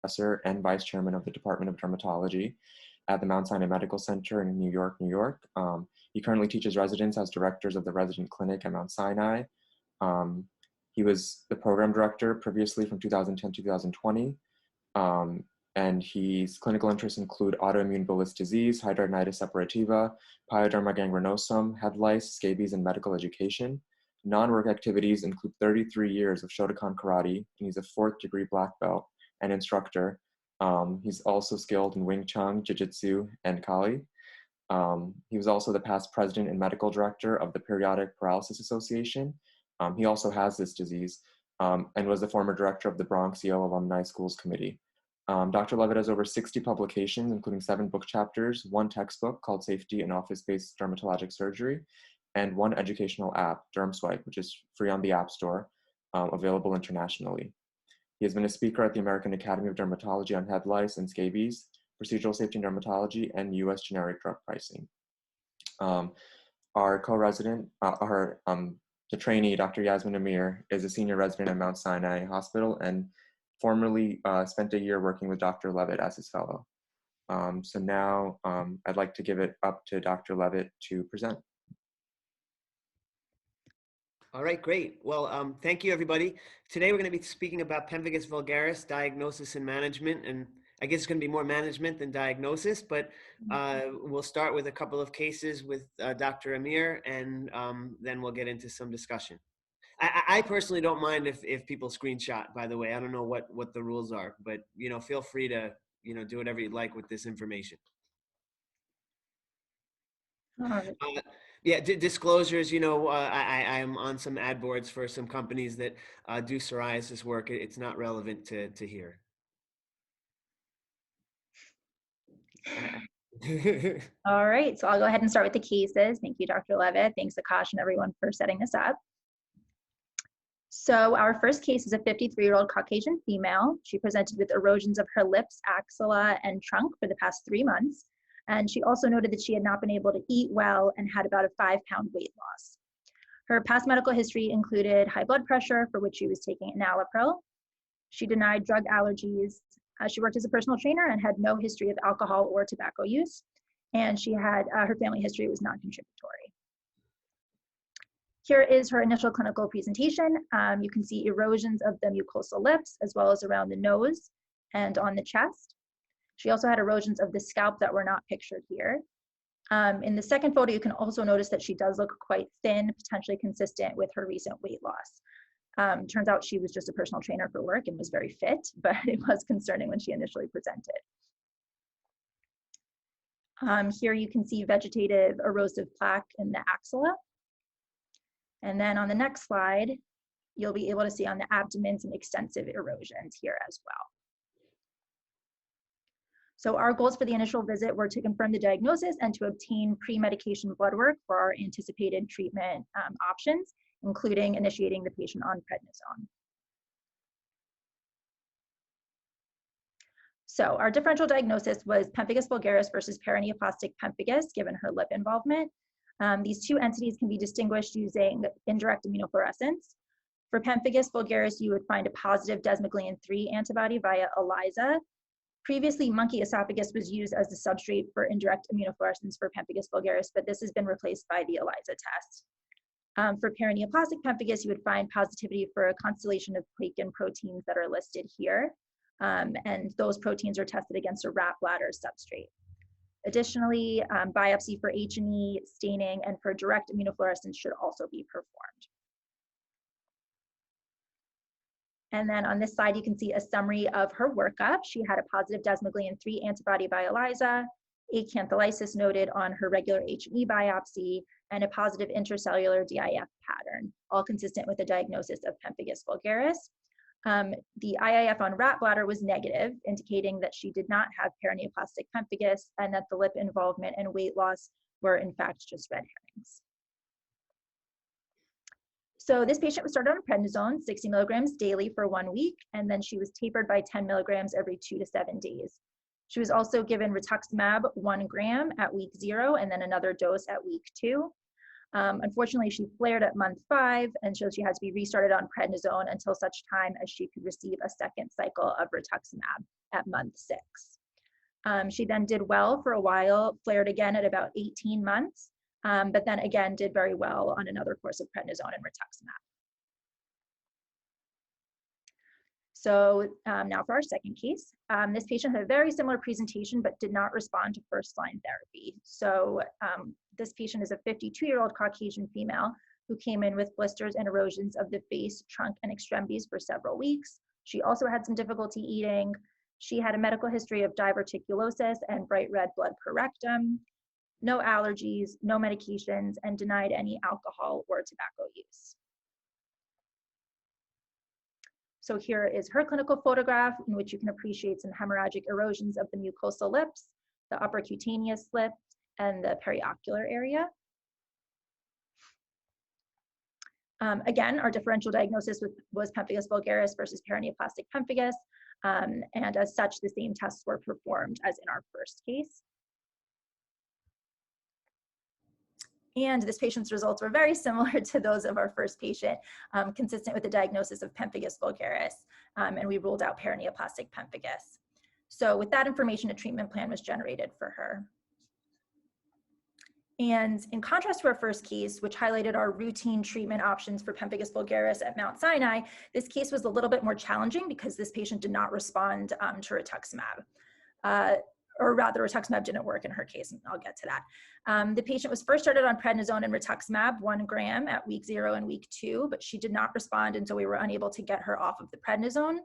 professor and vice chairman of the Department of Dermatology at the Mount Sinai Medical Center in New York, New York. He currently teaches residents as directors of the resident clinic at Mount Sinai. He was the program director previously from 2010 to 2020. And his clinical interests include autoimmune bullous disease, hidradenitis suppurativa, pyoderma gangrenosum, head lice, scabies, and medical education. Non-work activities include 33 years of Shotokan karate, and he's a 4th degree black belt and instructor. He's also skilled in Wing Chun, Jiu-Jitsu, and Kali. He was also the past president and medical director of the Periodic Paralysis Association. He also has this disease and was the former director of the Bronx Yale Alumni Schools Committee. Dr. Levitt has over 60 publications, including 7 book chapters, 1 textbook called Safety in Office-Based Dermatologic Surgery, and 1 educational app, DermSwipe, which is free on the App Store, available internationally. He has been a speaker at the American Academy of Dermatology on head lice and scabies, procedural safety in dermatology, and U.S. generic drug pricing. Our co-resident, the trainee, Dr. Yasmin Amir, is a senior resident at Mount Sinai Hospital and formerly spent a year working with Dr. Levitt as his fellow. So now I'd like to give it up to Dr. Levitt to present. All right, great. Well, thank you, everybody. Today, we're going to be speaking about Pemphigus vulgaris, diagnosis and management. And I guess it's going to be more management than diagnosis, but we'll start with a couple of cases with Dr. Amir, and then we'll get into some discussion. I personally don't mind if people screenshot, by the way. I don't know what the rules are, but, feel free to, do whatever you'd like with this information. Yeah, disclosures, I'm on some ad boards for some companies that do psoriasis work. It's not relevant to here. All right, so I'll go ahead and start with the cases. Thank you, Dr. Levitt. Thanks, Akash, and everyone for setting this up. So our first case is a 53-year-old Caucasian female. She presented with erosions of her lips, axilla, and trunk for the past 3 months. And she also noted that she had not been able to eat well and had about a 5-pound weight loss. Her past medical history included high blood pressure, for which she was taking enalapril. She denied drug allergies. She worked as a personal trainer and had no history of alcohol or tobacco use. And she had, her family history was non-contributory. Here is her initial clinical presentation. You can see erosions of the mucosal lips, as well as around the nose and on the chest. She also had erosions of the scalp that were not pictured here. In the second photo, you can also notice that she does look quite thin, potentially consistent with her recent weight loss. Turns out she was just a personal trainer for work and was very fit, but it was concerning when she initially presented. Here you can see vegetative erosive plaque in the axilla. And then on the next slide, you'll be able to see on the abdomen some extensive erosions here as well. So our goals for the initial visit were to confirm the diagnosis and to obtain pre-medication blood work for our anticipated treatment options, including initiating the patient on prednisone. So our differential diagnosis was Pemphigus vulgaris versus paraneoplastic pemphigus, given her lip involvement. These 2 entities can be distinguished using indirect immunofluorescence. For Pemphigus vulgaris, you would find a positive desmoglein-3 antibody via ELISA. Previously, monkey esophagus was used as the substrate for indirect immunofluorescence for Pemphigus vulgaris, but this has been replaced by the ELISA test. For paraneoplastic pemphigus, you would find positivity for a constellation of plaque proteins that are listed here. And those proteins are tested against a rat bladder substrate. Additionally, biopsy for H&E, staining, and for direct immunofluorescence should also be performed. And then on this slide, you can see a summary of her workup. She had a positive desmoglein-3 antibody by ELISA, acantholysis noted on her regular H&E biopsy, and a positive intracellular DIF pattern, all consistent with the diagnosis of Pemphigus vulgaris. The IIF on rat bladder was negative, indicating that she did not have paraneoplastic pemphigus and that the lip involvement and weight loss were in fact just red herrings. So this patient was started on prednisone, 60 milligrams daily for 1 week, and then she was tapered by 10 milligrams every 2 to 7 days. She was also given Rituximab 1 gram at week 0 and then another dose at week 2. Unfortunately, she flared at month 5, and so she had to be restarted on prednisone until such time as she could receive a second cycle of Rituximab. at month 6. She then did well for a while, flared again at about 18 months, but then again did very well on another course of prednisone and rituximab. So now for our second case. This patient had a very similar presentation, but did not respond to first-line therapy. So this patient is a 52-year-old Caucasian female who came in with blisters and erosions of the face, trunk, and extremities for several weeks. She also had some difficulty eating. She had a medical history of diverticulosis and bright red blood per rectum, no allergies, no medications, and denied any alcohol or tobacco use. So here is her clinical photograph in which you can appreciate some hemorrhagic erosions of the mucosal lips, the upper cutaneous lips, and the periocular area. Again, our differential diagnosis was Pemphigus vulgaris versus paraneoplastic pemphigus, and as such, the same tests were performed as in our first case. And this patient's results were very similar to those of our first patient, consistent with the diagnosis of Pemphigus vulgaris, and we ruled out paraneoplastic pemphigus. So with that information, a treatment plan was generated for her. And in contrast to our first case, which highlighted our routine treatment options for Pemphigus vulgaris at Mount Sinai, this case was a little bit more challenging because this patient did not respond to rituximab. Or rather, rituximab didn't work in her case, and I'll get to that. The patient was first started on prednisone and rituximab 1 gram at week 0 and week 2, but she did not respond until we were unable to get her off of the prednisone.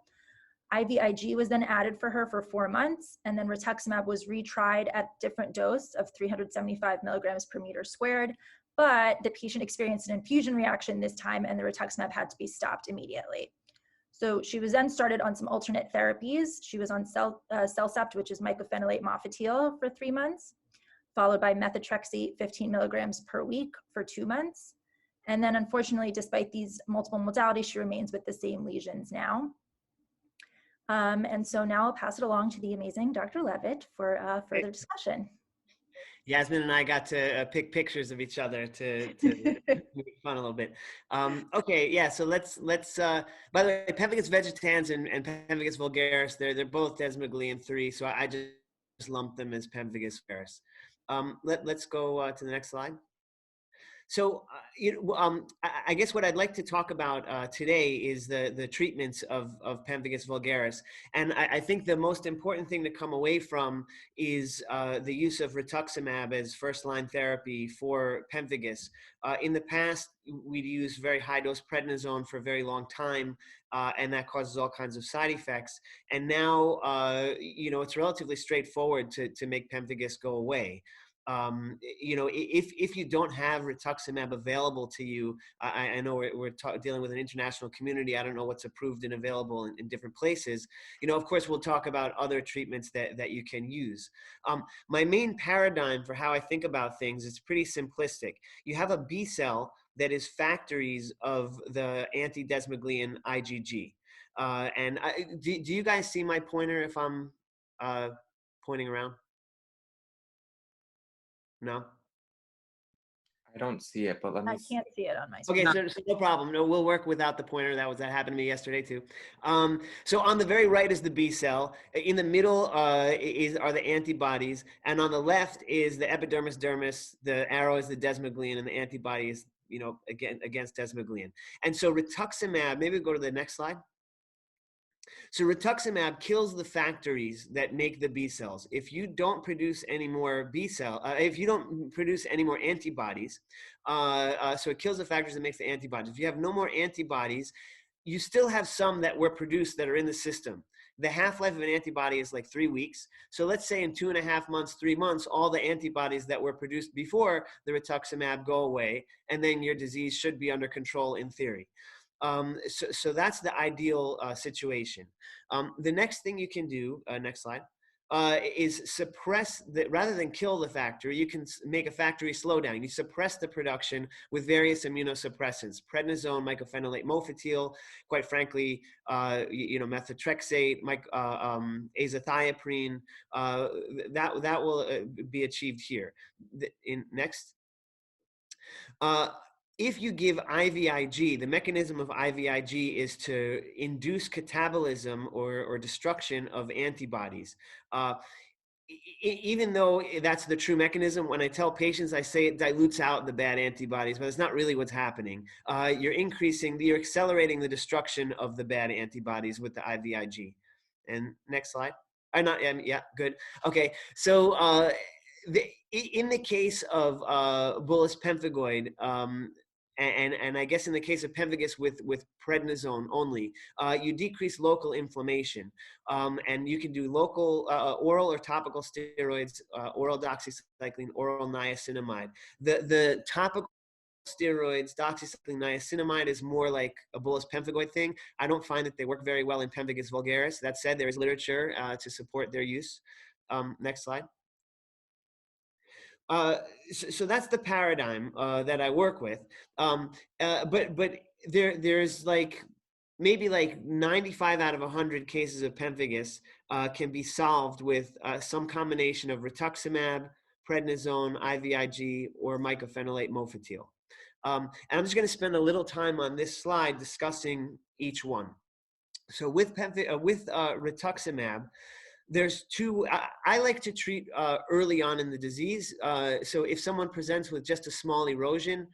IVIG was then added for her for 4 months, and then rituximab was retried at different dose of 375 milligrams per meter squared, but the patient experienced an infusion reaction this time, and the rituximab had to be stopped immediately. So she was then started on some alternate therapies. She was on Cellcept, which is mycophenolate mofetil, for 3 months, followed by methotrexate 15 milligrams per week for 2 months. And then unfortunately, despite these multiple modalities, she remains with the same lesions now. And so now I'll pass it along to the amazing Dr. Levitt for further discussion. Yasmin and I got to pick pictures of each other to make fun a little bit. Okay, yeah. So let's. By the way, Pemphigus vegetans and Pemphigus vulgaris, they're both desmoglein 3. So I just lumped them as Pemphigus vulgaris. Let's go to the next slide. So, I guess what I'd like to talk about today is the treatments of Pemphigus vulgaris. And I think the most important thing to come away from is the use of rituximab as first-line therapy for Pemphigus. In the past, we'd used very high-dose prednisone for a very long time, and that causes all kinds of side effects. And now, it's relatively straightforward to make Pemphigus go away. If you don't have rituximab available to you, I know we're dealing with an international community. I don't know what's approved and available in different places. Of course, we'll talk about other treatments that you can use. My main paradigm for how I think about things is pretty simplistic. You have a B cell that is factories of the anti-desmoglein IgG. Do you guys see my pointer if I'm pointing around? No? I don't see it, but let me I can't see it on my screen. Okay, so no problem. No, we'll work without the pointer. That happened to me yesterday too. So on the very right is the B cell. In the middle are the antibodies, and on the left is the epidermis dermis. The arrow is the desmoglein, and the antibody is against desmoglein. And so rituximab. Maybe go to the next slide. So rituximab kills the factories that make the B cells. If you don't produce any more if you don't produce any more antibodies, so it kills the factories that make the antibodies. If you have no more antibodies, you still have some that were produced that are in the system. The half-life of an antibody is like 3 weeks. So let's say in 2.5 months, 3 months, all the antibodies that were produced before the rituximab go away, and then your disease should be under control in theory. So that's the ideal situation. The next thing you can do, next slide, is suppress rather than kill the factory, you can make a factory slow down. You suppress the production with various immunosuppressants: prednisone, mycophenolate, mofetil, quite frankly, methotrexate, azathioprine. That will be achieved here. Next. if you give IVIG, the mechanism of IVIG is to induce catabolism or destruction of antibodies. Even though that's the true mechanism, when I tell patients, I say it dilutes out the bad antibodies, but it's not really what's happening. You're accelerating the destruction of the bad antibodies with the IVIG. And next slide. Not, yeah, good. Okay, so in the case of bullous pemphigoid, and I guess in the case of pemphigus with prednisone only, you decrease local inflammation. And you can do local oral or topical steroids, oral doxycycline, oral niacinamide. The topical steroids, doxycycline, niacinamide is more like a bullous pemphigoid thing. I don't find that they work very well in Pemphigus vulgaris. That said, there is literature to support their use. Next slide. So that's the paradigm that I work with. But there's like maybe like 95 out of 100 cases of pemphigus can be solved with some combination of rituximab, prednisone, IVIG, or mycophenolate mofetil. And I'm just going to spend a little time on this slide discussing each one. So with rituximab, there's two. I like to treat early on in the disease. So if someone presents with just a small erosion,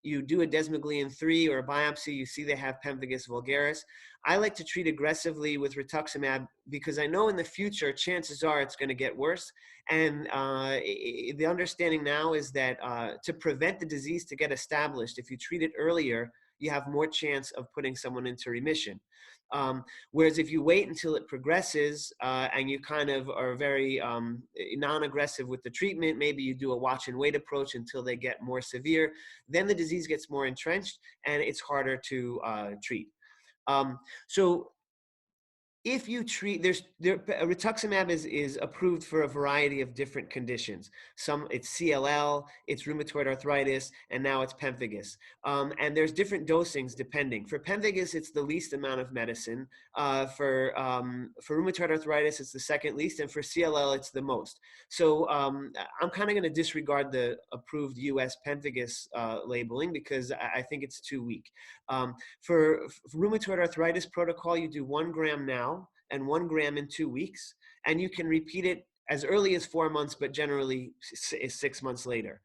you do a desmoglein 3 or a biopsy, you see they have Pemphigus vulgaris. I like to treat aggressively with rituximab because I know in the future, chances are it's going to get worse. And the understanding now is that to prevent the disease to get established, if you treat it earlier, you have more chance of putting someone into remission. Whereas if you wait until it progresses and you kind of are very non-aggressive with the treatment, maybe you do a watch and wait approach until they get more severe, then the disease gets more entrenched and it's harder to treat. So if you treat, rituximab is approved for a variety of different conditions. Some it's CLL, it's rheumatoid arthritis, and now it's pemphigus. And there's different dosings depending. For pemphigus, it's the least amount of medicine. For rheumatoid arthritis, it's the second least, and for CLL, it's the most. So I'm kind of going to disregard the approved U.S. pemphigus labeling because I think it's too weak. For rheumatoid arthritis protocol, you do 1 gram now and 1 gram in 2 weeks, and you can repeat it as early as 4 months, but generally 6 months later.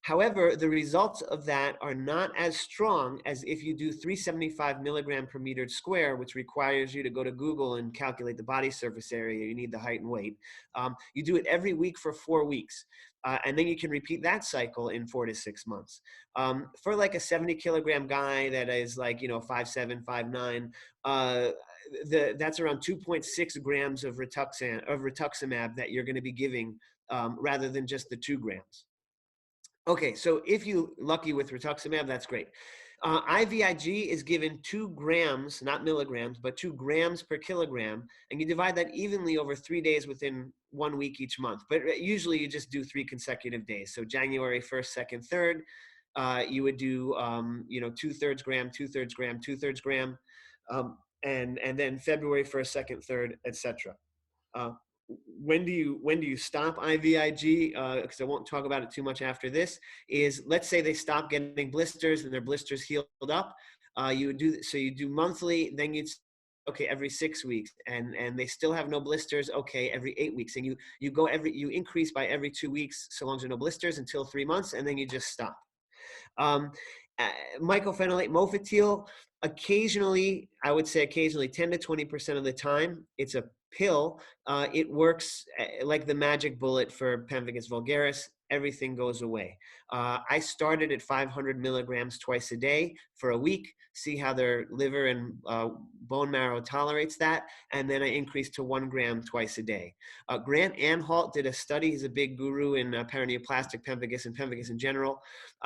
However, the results of that are not as strong as if you do 375 milligram per meter square, which requires you to go to Google and calculate the body surface area. You need the height and weight. You do it every week for 4 weeks. And then you can repeat that cycle in 4 to 6 months. For like a 70 kilogram guy that is like, 5'7", 5'9", that's around 2.6 grams of rituximab that you're going to be giving rather than just the 2 grams. Okay, so if you're lucky with rituximab, that's great. IVIG is given 2 grams, not milligrams, but 2 grams per kilogram, and you divide that evenly over 3 days within 1 week each month. But usually you just do 3 consecutive days. So January 1st, 2nd, 3rd, you would do 2/3 gram, 2/3 gram, 2/3 gram, and then February 1st, 2nd, 3rd, etc. When do you stop IVIG? Because I won't talk about it too much after this. Is let's say they stop getting blisters and their blisters healed up. You do monthly, then you'd okay every 6 weeks, and they still have no blisters. Okay, every 8 weeks, and you increase by every 2 weeks so long as there are no blisters until 3 months, and then you just stop. Mycophenolate mofetil, occasionally, I would say occasionally 10 to 20% of the time, it's a pill. It works like the magic bullet for Pemphigus vulgaris. Everything goes away. I started at 500 milligrams twice a day for a week, see how their liver and bone marrow tolerates that, and then I increased to 1 gram twice a day. Grant Anhalt did a study. He's a big guru in paraneoplastic pemphigus and pemphigus in general.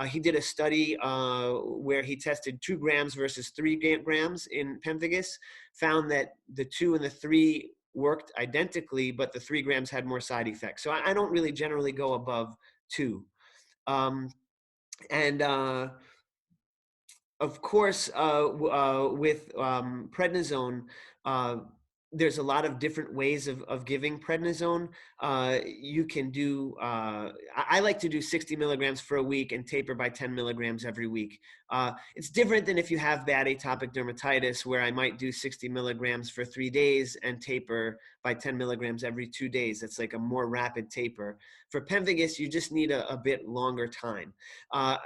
He did a study where he tested 2 grams versus 3 grams in pemphigus, found that the 2 and the 3 worked identically, but the 3 grams had more side effects. So I don't really generally go above 2. Of course, with prednisone, there's a lot of different ways of giving prednisone. You can do, I like to do 60 milligrams for a week and taper by 10 milligrams every week. It's different than if you have bad atopic dermatitis, where I might do 60 milligrams for 3 days and taper by 10 milligrams every 2 days. That's like a more rapid taper. For pemphigus, you just need a bit longer time.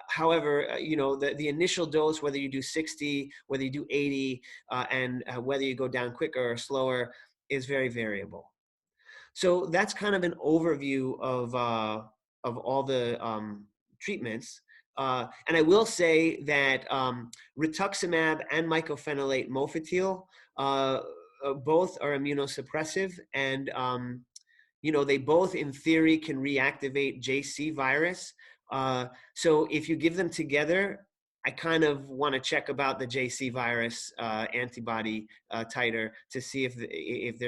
However, the initial dose, whether you do 60, whether you do 80, and whether you go down quicker or slower, is very variable. So that's kind of an overview of all the treatments. And I will say that rituximab and mycophenolate mofetil both are immunosuppressive, and they both in theory can reactivate JC virus. So if you give them together, I kind of want to check about the JC virus antibody titer to see if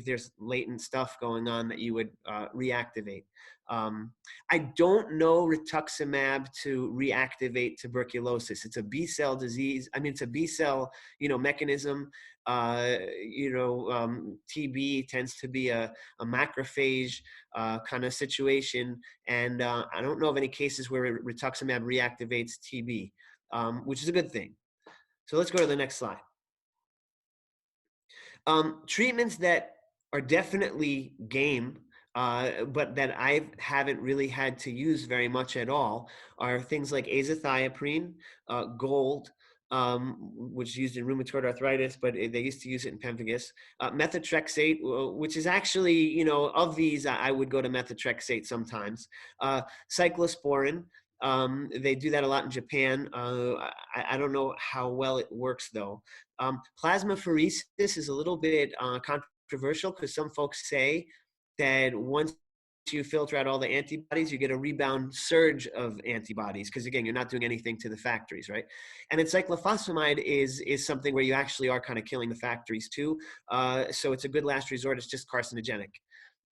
there's latent stuff going on that you would reactivate. I don't know rituximab to reactivate tuberculosis. It's a B cell disease. I mean, it's a B cell mechanism. TB tends to be a macrophage kind of situation. And I don't know of any cases where rituximab reactivates TB, which is a good thing. So let's go to the next slide. Treatments that are definitely game, but that I haven't really had to use very much at all, are things like azathioprine, gold, which is used in rheumatoid arthritis, but they used to use it in pemphigus. Methotrexate, which is actually, of these, I would go to methotrexate sometimes. Cyclosporin, they do that a lot in Japan. I don't know how well it works though. Plasmapheresis is a little bit controversial, because some folks say that once you filter out all the antibodies, you get a rebound surge of antibodies, because again, you're not doing anything to the factories, right? And then cyclophosphamide is something where you actually are kind of killing the factories too. So it's a good last resort. It's just carcinogenic.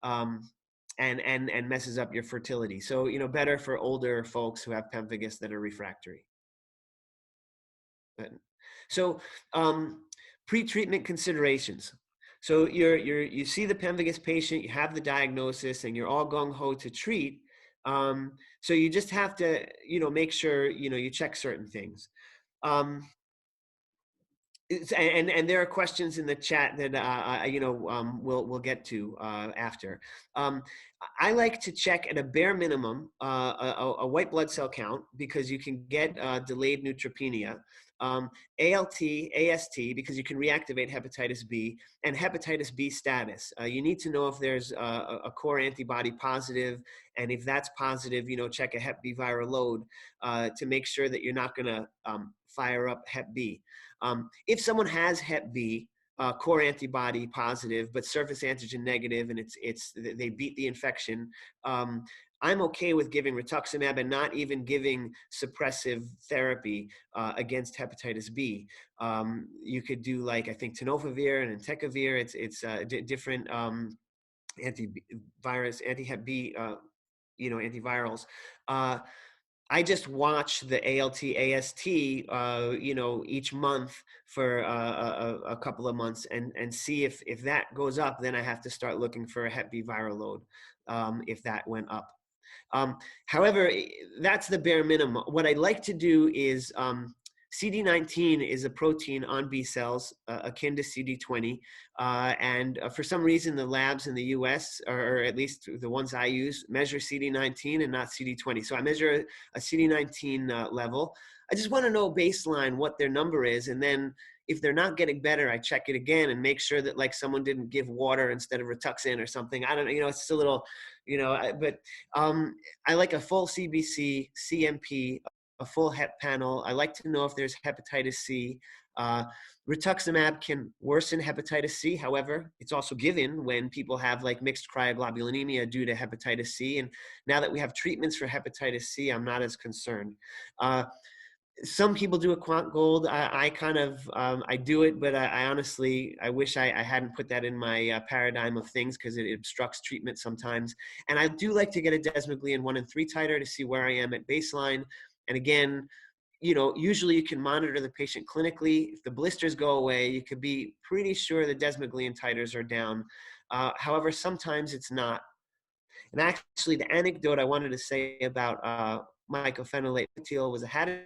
And messes up your fertility. So, better for older folks who have pemphigus that are refractory. So, pre-treatment considerations. So you see the pemphigus patient, you have the diagnosis, and you're all gung-ho to treat. So you just have to, make sure, you check certain things. And there are questions in the chat that we'll get to after. I like to check at a bare minimum a white blood cell count, because you can get delayed neutropenia. ALT, AST, because you can reactivate hepatitis B, and hepatitis B status. You need to know if there's a core antibody positive, and if that's positive, check a hep B viral load to make sure that you're not going to fire up hep B. If someone has hep B, core antibody positive, but surface antigen negative, and they beat the infection, I'm okay with giving rituximab and not even giving suppressive therapy against hepatitis B. You could do, like, I think tenofovir and entecavir. It's different antivirus, anti-hep B, antivirals. I just watch the ALT, AST, each month for a couple of months and see if that goes up, then I have to start looking for a hep B viral load if that went up. However, that's the bare minimum. What I'd like to do is CD19 is a protein on B cells akin to CD20. And for some reason, the labs in the US, or at least the ones I use, measure CD19 and not CD20. So I measure a CD19 level. I just want to know baseline what their number is. And then if they're not getting better, I check it again and make sure that, like, someone didn't give water instead of Rituxan or something. I don't know, it's just a little, but I like a full CBC, CMP, a full hep panel. I like to know if there's hepatitis C. Rituximab can worsen hepatitis C. However, it's also given when people have, like, mixed cryoglobulinemia due to hepatitis C. And now that we have treatments for hepatitis C, I'm not as concerned. Some people do a quant gold. I kind of, I do it, but I honestly, I wish I hadn't put that in my paradigm of things, because it obstructs treatment sometimes. And I do like to get a desmoglein 1 and 3 titer to see where I am at baseline. And again, usually you can monitor the patient clinically. If the blisters go away, you could be pretty sure the desmoglein titers are down. However, sometimes it's not. And actually, the anecdote I wanted to say about mycophenolate mofetil was I had a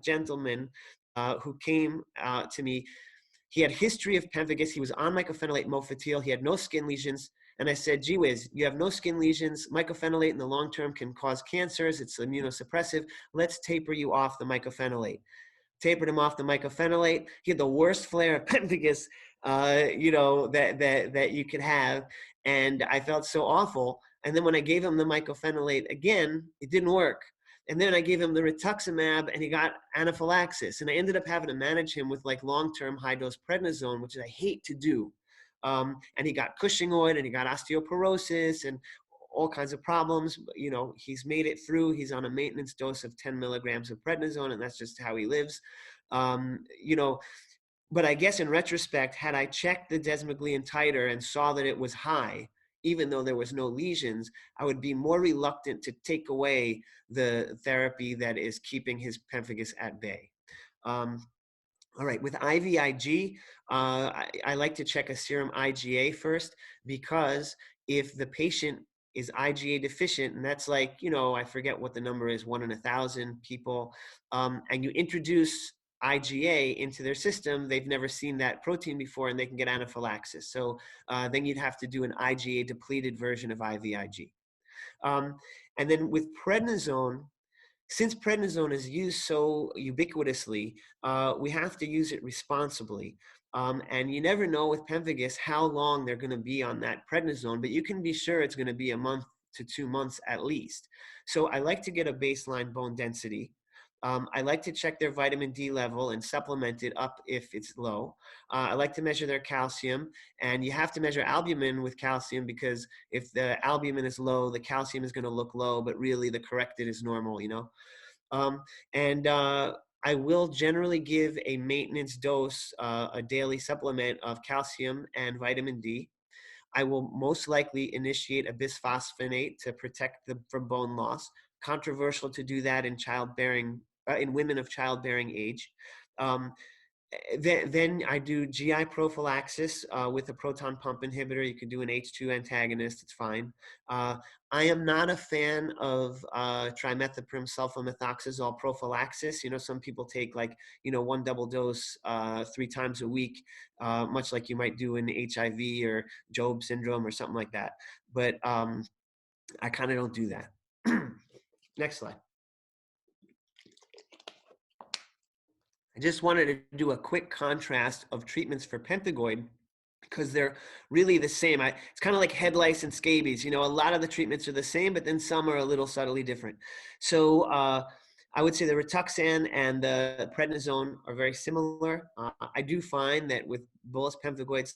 gentleman who came to me. He had history of pemphigus. He was on mycophenolate mofetil. He had no skin lesions. And I said, gee whiz, you have no skin lesions. Mycophenolate in the long term can cause cancers. It's immunosuppressive. Let's taper you off the mycophenolate. Tapered him off the mycophenolate. He had the worst flare of pemphigus, that you could have. And I felt so awful. And then when I gave him the mycophenolate again, it didn't work. And then I gave him the Rituximab and he got anaphylaxis. And I ended up having to manage him with like long-term high-dose prednisone, which I hate to do. And he got Cushingoid and he got osteoporosis and all kinds of problems. He's made it through. He's on a maintenance dose of 10 milligrams of prednisone, and that's just how he lives. But I guess in retrospect, had I checked the desmoglein titer and saw that it was high, even though there was no lesions, I would be more reluctant to take away the therapy that is keeping his pemphigus at bay. All right, with IVIG, I like to check a serum IgA first, because if the patient is IgA deficient, and that's like, I forget what the number is, 1 in 1,000 people, and you introduce IgA into their system, they've never seen that protein before and they can get anaphylaxis. So then you'd have to do an IgA depleted version of IVIG. And then with prednisone, since prednisone is used so ubiquitously, we have to use it responsibly. And you never know with pemphigus how long they're going to be on that prednisone, but you can be sure it's going to be a month to 2 months at least. So I like to get a baseline bone density. I like to check their vitamin D level and supplement it up if it's low. I like to measure their calcium, and you have to measure albumin with calcium, because if the albumin is low, the calcium is going to look low, but really the corrected is normal, and I will generally give a maintenance dose, a daily supplement of calcium and vitamin D. I will most likely initiate a bisphosphonate to protect them from bone loss. Controversial to do that in in women of childbearing age. Then I do GI prophylaxis with a proton pump inhibitor. You could do an H2 antagonist, it's fine. I am not a fan of trimethoprim sulfamethoxazole prophylaxis. Some people take 1 double dose 3 times a week, much like you might do in HIV or Job syndrome or something like that. But I kind of don't do that. Next slide. I just wanted to do a quick contrast of treatments for pemphigoid, because they're really the same. It's kind of like head lice and scabies. A lot of the treatments are the same, but then some are a little subtly different. So I would say the Rituxan and the prednisone are very similar. I do find that with bullous pemphigoids,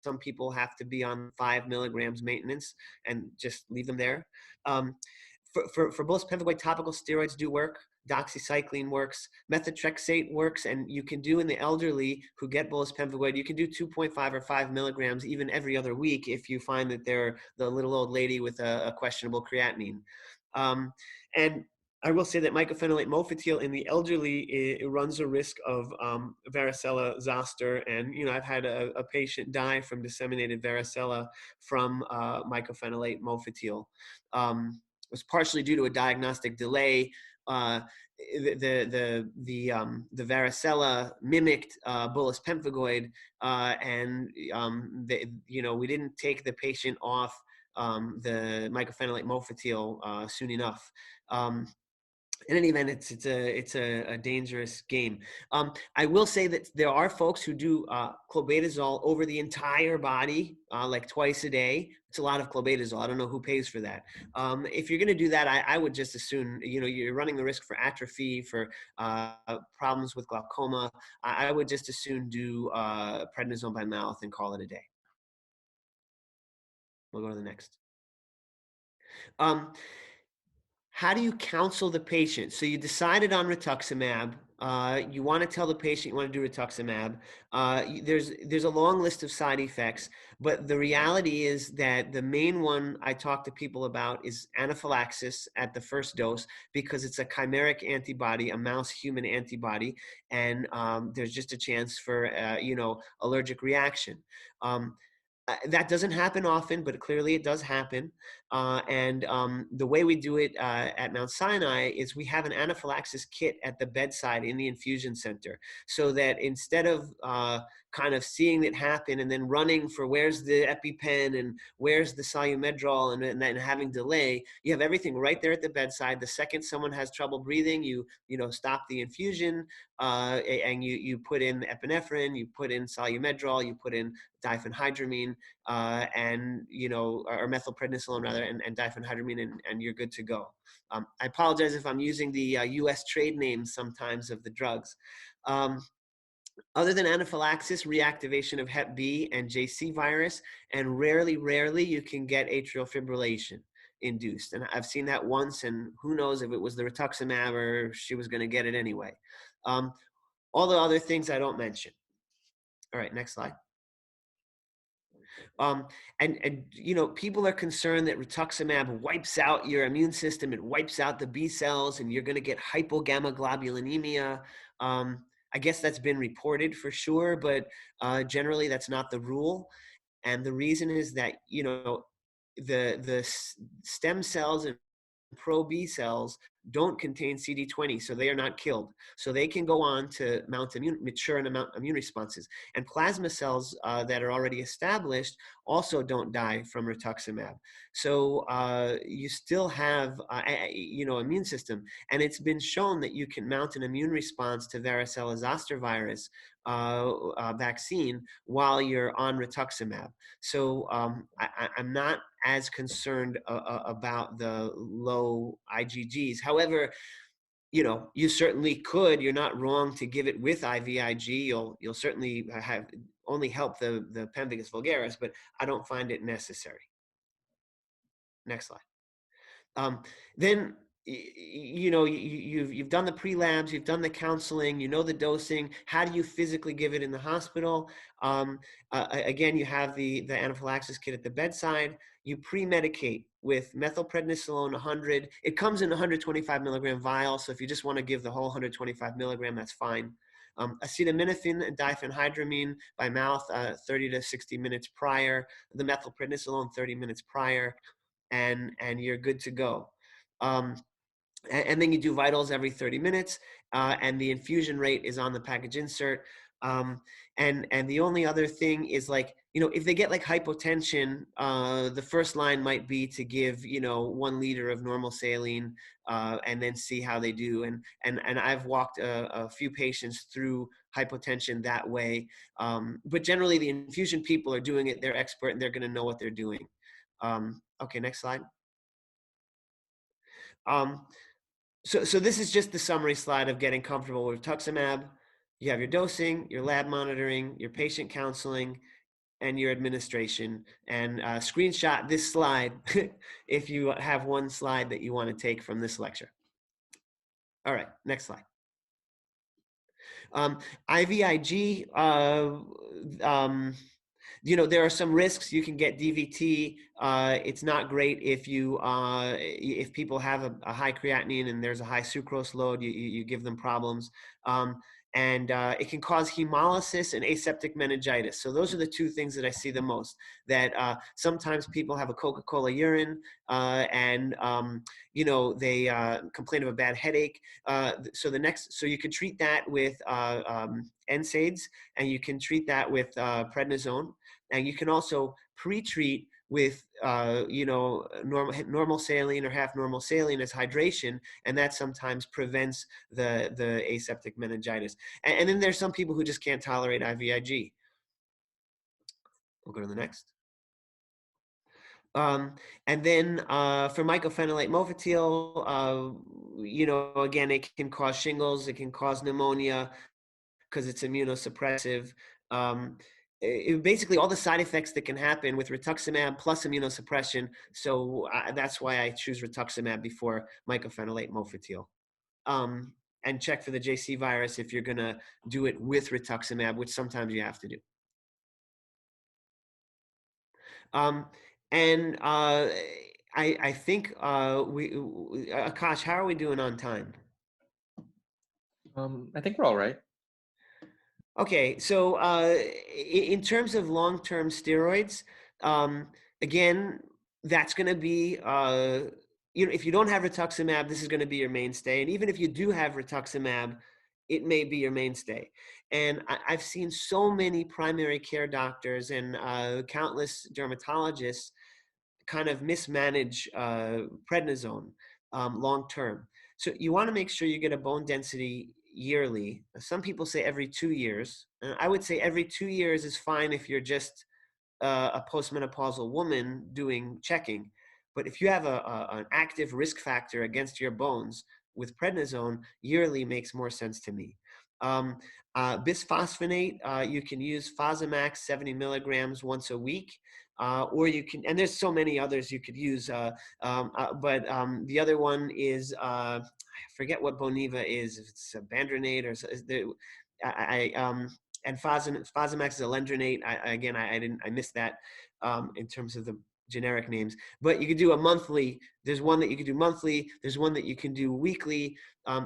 some people have to be on 5 milligrams maintenance and just leave them there. For bullous pemphigoid, topical steroids do work. Doxycycline works, methotrexate works, and you can do in the elderly who get bullous pemphigoid, you can do 2.5 or 5 milligrams even every other week if you find that they're the little old lady with a questionable creatinine. And I will say that mycophenolate mofetil in the elderly, it runs a risk of varicella zoster, and I've had a patient die from disseminated varicella from mycophenolate mofetil. It was partially due to a diagnostic delay. The varicella mimicked bullous pemphigoid, and we didn't take the patient off the mycophenolate mofetil soon enough. In any event, it's a dangerous game. I will say that there are folks who do clobetasol over the entire body, like twice a day. It's a lot of clobetasol. I don't know who pays for that. If you're going to do that, I would just assume, you're running the risk for atrophy, for problems with glaucoma. I would just assume do prednisone by mouth and call it a day. We'll go to the next. How do you counsel the patient? So you decided on rituximab. You want to tell the patient you want to do rituximab. There's a long list of side effects, but the reality is that the main one I talk to people about is anaphylaxis at the first dose, because it's a chimeric antibody, a mouse human antibody, and there's just a chance for allergic reaction. That doesn't happen often, but clearly it does happen. The way we do it at Mount Sinai is we have an anaphylaxis kit at the bedside in the infusion center, so that instead of kind of seeing it happen and then running for where's the EpiPen and where's the Solumedrol and then having delay, you have everything right there at the bedside. The second someone has trouble breathing, you stop the infusion, and you put in epinephrine, you put in Solumedrol, you put in diphenhydramine, or methylprednisolone rather, and diphenhydramine, and you're good to go. I apologize if I'm using the US trade names sometimes of the drugs. Other than anaphylaxis, reactivation of Hep B and JC virus, and rarely you can get atrial fibrillation induced. And I've seen that once, and who knows if it was the rituximab or she was going to get it anyway. All the other things I don't mention. All right, next slide. People are concerned that rituximab wipes out your immune system. It wipes out the B cells, and you're going to get hypogammaglobulinemia. I guess that's been reported for sure, but generally that's not the rule. And the reason is that the stem cells and pro B cells don't contain CD20, so they are not killed. So they can go on to mature and mount immune responses. And plasma cells that are already established also don't die from rituximab. So you still have, immune system. And it's been shown that you can mount an immune response to varicella zoster virus vaccine while you're on rituximab. So I'm not as concerned about the low IgGs. However, you certainly could. You're not wrong to give it with IVIG. You'll certainly only help the Pemphigus vulgaris, but I don't find it necessary. Next slide. Then you've done the pre-labs, you've done the counseling, the dosing. How do you physically give it in the hospital? Again, you have the anaphylaxis kit at the bedside. You pre-medicate with methylprednisolone 100. It comes in a 125 milligram vial, so if you just want to give the whole 125 milligram, that's fine. Acetaminophen and diphenhydramine by mouth 30 to 60 minutes prior. The methylprednisolone 30 minutes prior, and you're good to go. And then you do vitals every 30 minutes, and the infusion rate is on the package insert. And the only other thing is, if they get hypotension, the first line might be to give 1 liter of normal saline, and then see how they do. And I've walked a few patients through hypotension that way. But generally, the infusion people are doing it. They're expert, and they're going to know what they're doing. Okay, next slide. So this is just the summary slide of getting comfortable with rituximab. You have your dosing, your lab monitoring, your patient counseling, and your administration. And screenshot this slide if you have one slide that you want to take from this lecture. All right, next slide. IVIG, there are some risks. You can get DVT. It's not great if people have a high creatinine and there's a high sucrose load. You give them problems. And it can cause hemolysis and aseptic meningitis. So those are the two things that I see the most, that sometimes people have a Coca-Cola urine and they complain of a bad headache. So you can treat that with NSAIDs, and you can treat that with prednisone. And you can also pre-treat with normal saline or half normal saline as hydration, and that sometimes prevents the aseptic meningitis. And then there's some people who just can't tolerate IVIG. We'll go to the next. And then for mycophenolate mofetil, again, it can cause shingles, it can cause pneumonia because it's immunosuppressive. Basically all the side effects that can happen with rituximab plus immunosuppression. So that's why I choose rituximab before mycophenolate mofetil. and check for the JC virus if you're going to do it with rituximab, which sometimes you have to do. I think Akash, how are we doing on time? I think we're all right. Okay, so in terms of long-term steroids, again, that's going to be, if you don't have rituximab, this is going to be your mainstay. And even if you do have rituximab, it may be your mainstay. And I've seen so many primary care doctors and countless dermatologists kind of mismanage prednisone long-term. So you want to make sure you get a bone density yearly. Some people say every 2 years. And I would say every 2 years is fine if you're just a postmenopausal woman doing checking. But if you have an active risk factor against your bones with prednisone, yearly makes more sense to me. Bisphosphonate, you can use Fosamax 70 milligrams once a week. Or you can, and there's so many others you could use, but the other one is, I forget what Boniva is, if it's a Bandronate or and Fosamax is alendronate. I missed that in terms of the generic names, but you could do a monthly. There's one that you can do monthly. There's one that you can do weekly.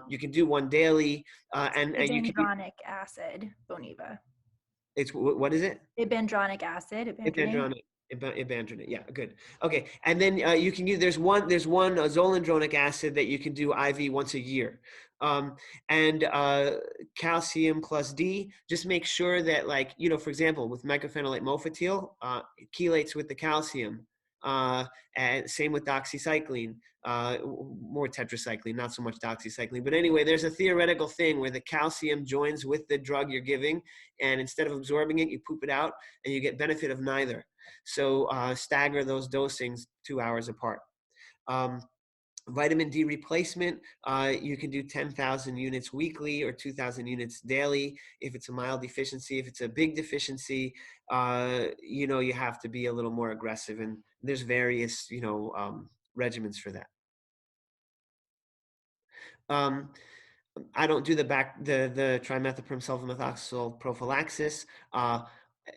You can do one daily, and you can. Ibandronic acid, Boniva. It's what is it? Ibandronic acid, ibandronate. Ibandronate, yeah, good. Okay, and then you can use, there's one zolendronic acid that you can do IV once a year. And calcium plus D, just make sure that, like, for example, with mycophenolate mofetil, it chelates with the calcium. And same with doxycycline, more tetracycline, not so much doxycycline. But anyway, there's a theoretical thing where the calcium joins with the drug you're giving, and instead of absorbing it, you poop it out, and you get benefit of neither. So stagger those dosings 2 hours apart. Vitamin D replacement, you can do 10,000 units weekly or 2,000 units daily if it's a mild deficiency. If it's a big deficiency, you have to be a little more aggressive, and there's various, regimens for that. I don't do the trimethoprim sulfamethoxazole prophylaxis.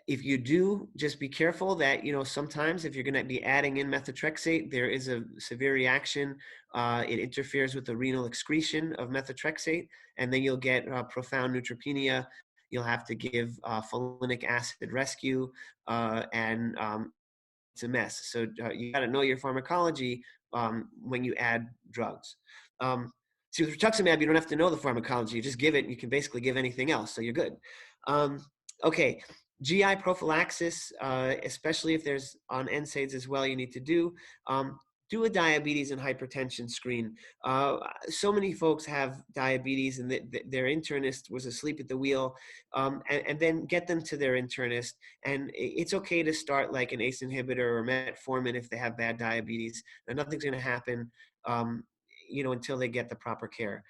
If you do, just be careful that, sometimes if you're going to be adding in methotrexate, there is a severe reaction. It interferes with the renal excretion of methotrexate, and then you'll get profound neutropenia. You'll have to give folinic acid rescue, and it's a mess. So you got to know your pharmacology when you add drugs. See, with rituximab, you don't have to know the pharmacology. You just give it. You can basically give anything else, so you're good. Okay. GI prophylaxis, especially if there's on NSAIDs as well, you need to do a diabetes and hypertension screen. So many folks have diabetes, and their internist was asleep at the wheel, and then get them to their internist. And it's okay to start like an ACE inhibitor or metformin if they have bad diabetes. And nothing's going to happen, until they get the proper care.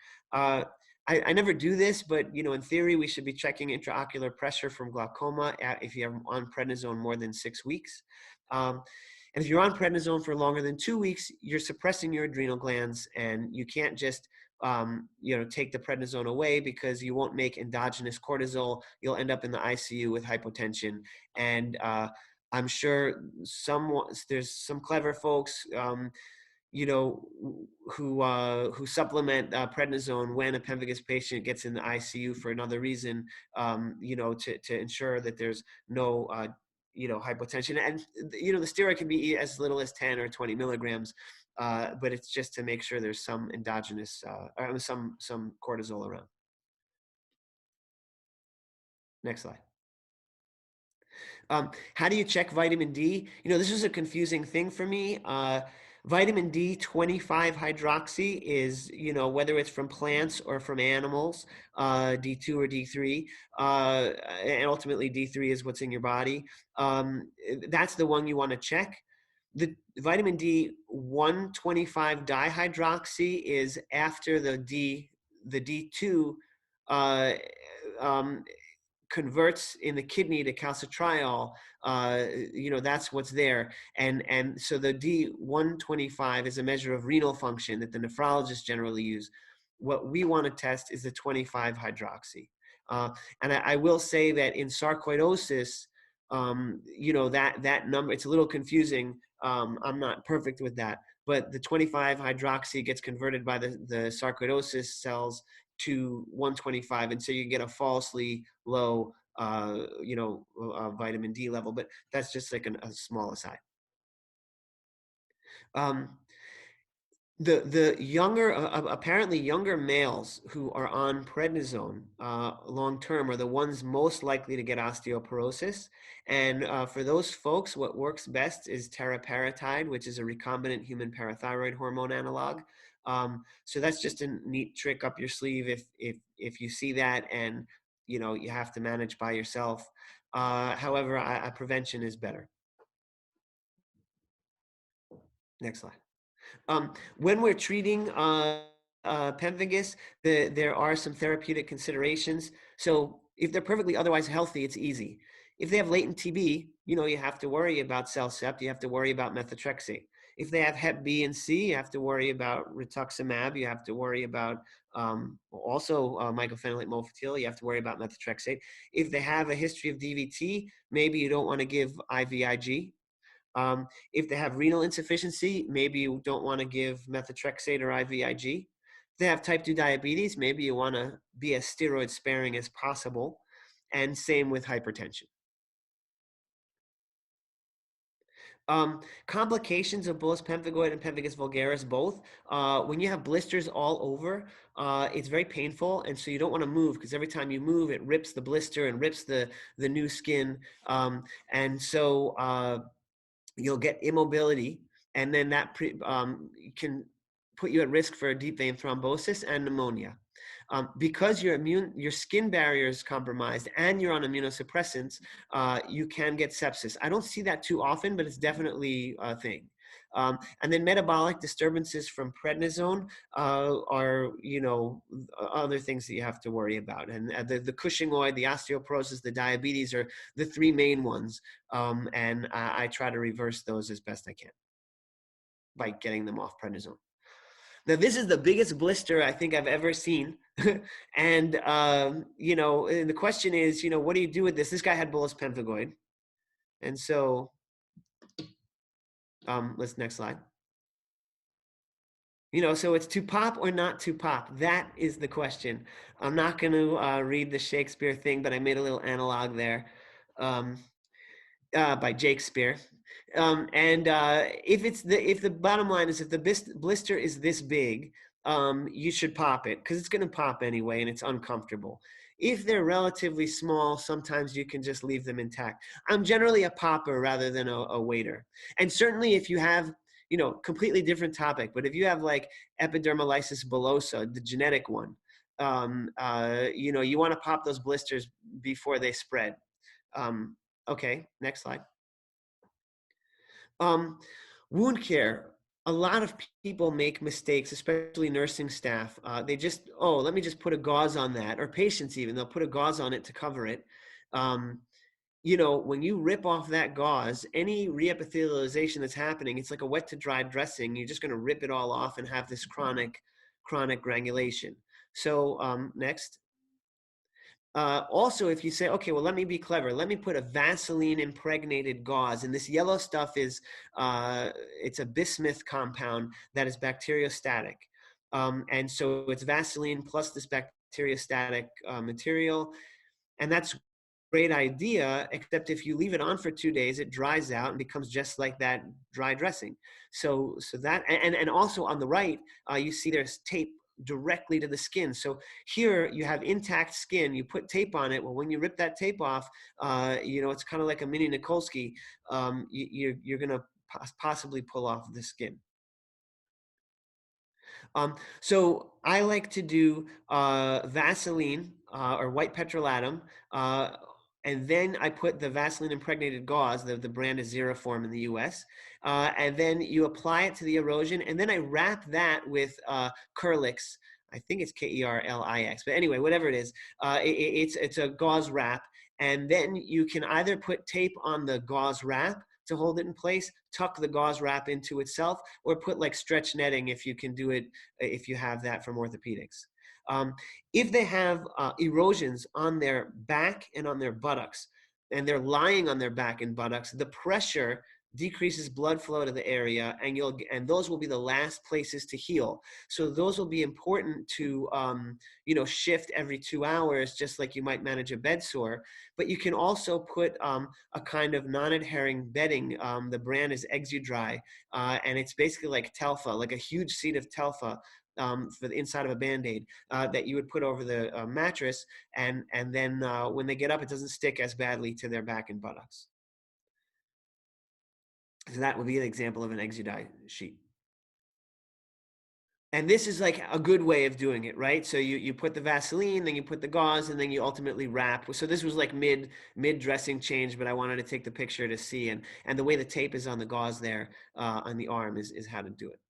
I never do this, but, in theory, we should be checking intraocular pressure from glaucoma if you have on prednisone more than 6 weeks. And if you're on prednisone for longer than 2 weeks, you're suppressing your adrenal glands, and you can't just, take the prednisone away, because you won't make endogenous cortisol. You'll end up in the ICU with hypotension. And I'm sure there's some clever folks, who supplement prednisone when a pemphigus patient gets in the ICU for another reason, to ensure that there's no, hypotension. And, the steroid can be as little as 10 or 20 milligrams, but it's just to make sure there's some endogenous, or some cortisol around. Next slide. How do you check vitamin D? This was a confusing thing for me. Vitamin D 25 hydroxy is, whether it's from plants or from animals, D2 or D3, and ultimately D3 is what's in your body. That's the one you want to check. The vitamin D 125 dihydroxy is after the D2 converts in the kidney to calcitriol. That's what's there. And so the D125 is a measure of renal function that the nephrologists generally use. what we want to test is the 25-hydroxy. And I will say that in sarcoidosis, you know, that number, it's a little confusing. I'm not perfect with that, but the 25-hydroxy gets converted by the sarcoidosis cells to 125, and so you get a falsely low, you know, vitamin D level. But that's just like a small aside. The younger, apparently younger males who are on prednisone long term are the ones most likely to get osteoporosis. And for those folks, what works best is teriparatide, which is a recombinant human parathyroid hormone analog. So that's just a neat trick up your sleeve if you see that and you know you have to manage by yourself. However, prevention is better. Next slide. When we're treating pemphigus, there are some therapeutic considerations. So if they're perfectly otherwise healthy, it's easy. If they have latent TB, you know, you have to worry about Cellcept, you have to worry about methotrexate. If they have Hep B and C, you have to worry about Rituximab, you have to worry about also mycophenolate mofetil, you have to worry about methotrexate. If they have a history of DVT, maybe you don't want to give IVIG. If they have renal insufficiency, maybe you don't want to give methotrexate or IVIG. If they have type 2 diabetes, maybe you want to be as steroid sparing as possible. And same with hypertension. Complications of both pemphigoid and pemphigus vulgaris both. When you have blisters all over, it's very painful, and so you don't want to move because every time you move, it rips the blister and rips the new skin. And so you'll get immobility, and then that can put you at risk for a deep vein thrombosis and pneumonia. Because your skin barrier is compromised and you're on immunosuppressants, you can get sepsis. I don't see that too often, but it's definitely a thing. And then metabolic disturbances from prednisone are, you know, other things that you have to worry about. And the Cushingoid, the osteoporosis, the diabetes are the three main ones. And I try to reverse those as best I can by getting them off prednisone. Now, this is the biggest blister I think I've ever seen. And, you know, and the question is, you know, what do you do with this? This guy had bullous pemphigoid. And so, let's next slide. You know, so it's to pop or not to pop. That is the question. I'm not going to read the Shakespeare thing, but I made a little analog there by Shakespeare. And if the bottom line is if the blister is this big, you should pop it because it's going to pop anyway and it's uncomfortable. If they're relatively small, sometimes you can just leave them intact. I'm generally a popper rather than a waiter. And certainly if you have, you know, completely different topic, but if you have like epidermolysis bullosa, the genetic one, you know, you want to pop those blisters before they spread. Okay, next slide. Wound care. A lot of people make mistakes, especially nursing staff. They just, oh, let me just put a gauze on that, or patients even, they'll put a gauze on it to cover it. You know, when you rip off that gauze, any reepithelialization that's happening, it's like a wet to dry dressing. You're just going to rip it all off and have this chronic granulation. So next. Also, if you say, okay, well, let me be clever. Let me put a Vaseline impregnated gauze. And this yellow stuff is, it's a bismuth compound that is bacteriostatic. And so it's Vaseline plus this bacteriostatic material. And that's a great idea, except if you leave it on for 2 days, it dries out and becomes just like that dry dressing. So that, and also on the right, you see there's tape directly to the skin. So here you have intact skin, you put tape on it. Well, when you rip that tape off, you know, it's kind of like a mini Nikolsky. You're going to possibly pull off the skin. So I like to do Vaseline or white petrolatum, and then I put the Vaseline impregnated gauze, the brand is Xeroform in the US, and then you apply it to the erosion, and then I wrap that with Kerlix. I think it's Kerlix, but anyway, whatever it is, it's a gauze wrap, and then you can either put tape on the gauze wrap to hold it in place, tuck the gauze wrap into itself, or put like stretch netting if you can do it, if you have that from orthopedics. If they have erosions on their back and on their buttocks, and they're lying on their back and buttocks, the pressure decreases blood flow to the area, and those will be the last places to heal. So those will be important to shift every 2 hours, just like you might manage a bed sore. But you can also put a kind of non-adhering bedding. The brand is Exu-Dry, and it's basically like Telfa, like a huge sheet of Telfa for the inside of a Band-Aid that you would put over the mattress, and then when they get up, it doesn't stick as badly to their back and buttocks. So that would be an example of an Exu-Dry sheet. And this is like a good way of doing it, right? So you put the Vaseline, then you put the gauze, and then you ultimately wrap. So this was like mid dressing change, but I wanted to take the picture to see, and the way the tape is on the gauze there on the arm is how to do it.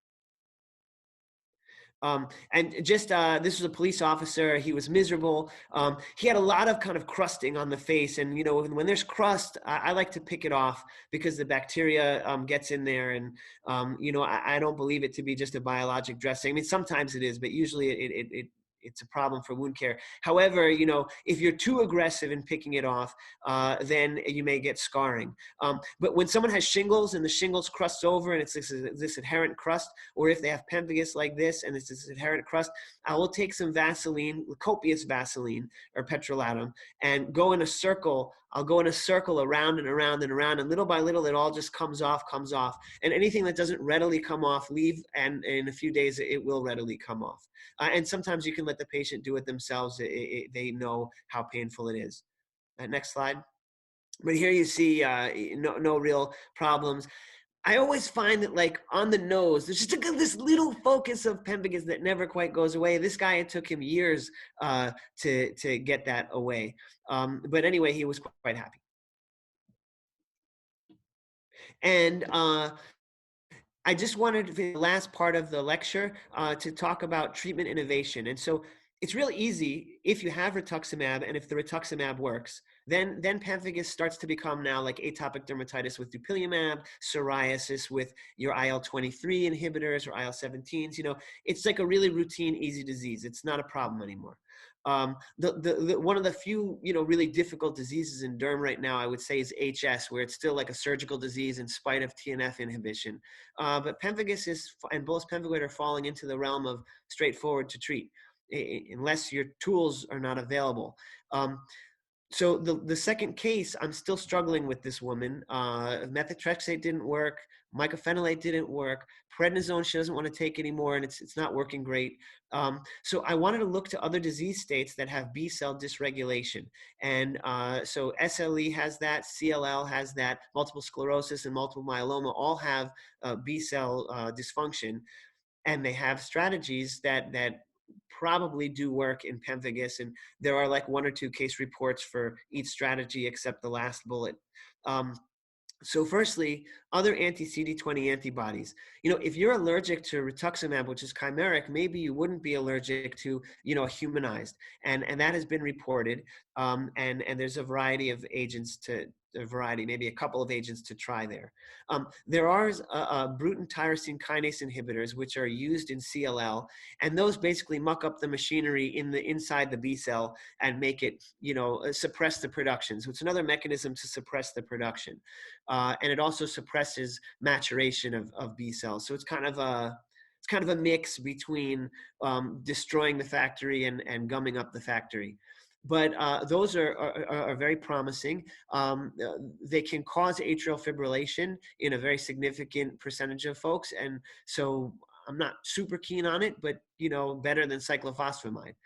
And just this was a police officer. He was miserable. He had a lot of kind of crusting on the face, and when there's crust, I like to pick it off because the bacteria gets in there, and I don't believe it to be just a biologic dressing. I mean, sometimes it is, but usually it's a problem for wound care. However, if you're too aggressive in picking it off, then you may get scarring. But when someone has shingles and the shingles crusts over and it's this adherent crust, or if they have pemphigus like this and it's this adherent crust, I will take some Vaseline, copious Vaseline or petrolatum, and go in a circle. I'll go in a circle around and around and around, and little by little, it all just comes off. And anything that doesn't readily come off, leave, and in a few days, it will readily come off. And sometimes you can let the patient do it themselves. They know how painful it is. Next slide. But here you see no real problems. I always find that, like, on the nose, there's just this little focus of pemphigus that never quite goes away. This guy, it took him years to get that away. But anyway, he was quite happy. And I just wanted, for the last part of the lecture, to talk about treatment innovation. And so it's really easy if you have rituximab, and if the rituximab works, then pemphigus starts to become now like atopic dermatitis with dupilumab, psoriasis with your IL-23 inhibitors or IL-17s. It's like a really routine, easy disease. It's not a problem anymore. One of the few, really difficult diseases in derm right now, I would say, is HS, where it's still like a surgical disease in spite of TNF inhibition. But pemphigus and bullous pemphigoid are falling into the realm of straightforward to treat, unless your tools are not available. So the second case, I'm still struggling with this woman. Methotrexate didn't work. Mycophenolate didn't work. Prednisone she doesn't want to take anymore, and it's not working great. So I wanted to look to other disease states that have B-cell dysregulation. And so SLE has that, CLL has that, multiple sclerosis and multiple myeloma all have B-cell dysfunction. And they have strategies that probably do work in pemphigus, and there are like 1 or 2 case reports for each strategy except the last bullet. So firstly, other anti-CD20 antibodies. If you're allergic to rituximab, which is chimeric, maybe you wouldn't be allergic to, a humanized. And that has been reported. And there's a variety of agents maybe a couple of agents to try there. There are Bruton tyrosine kinase inhibitors, which are used in CLL, and those basically muck up the machinery inside the B cell and make it, suppress the production. So it's another mechanism to suppress the production. And it also suppresses maturation of B cells. So it's kind of a mix between destroying the factory and gumming up the factory. But those are very promising. They can cause atrial fibrillation in a very significant percentage of folks. And so I'm not super keen on it, but better than cyclophosphamide.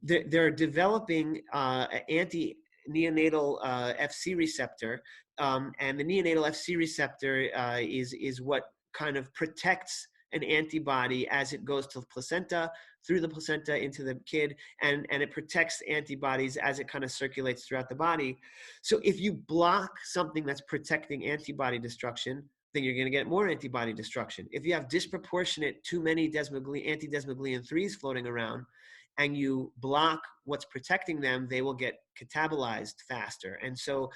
They're developing anti-neonatal FC receptor, and the neonatal FC receptor is what kind of protects an antibody as it goes to the placenta, through the placenta into the kid, and it protects antibodies as it kind of circulates throughout the body. So if you block something that's protecting antibody destruction, then you're going to get more antibody destruction. If you have disproportionate too many anti-desmoglein 3s floating around, and you block what's protecting them, they will get catabolized faster. And so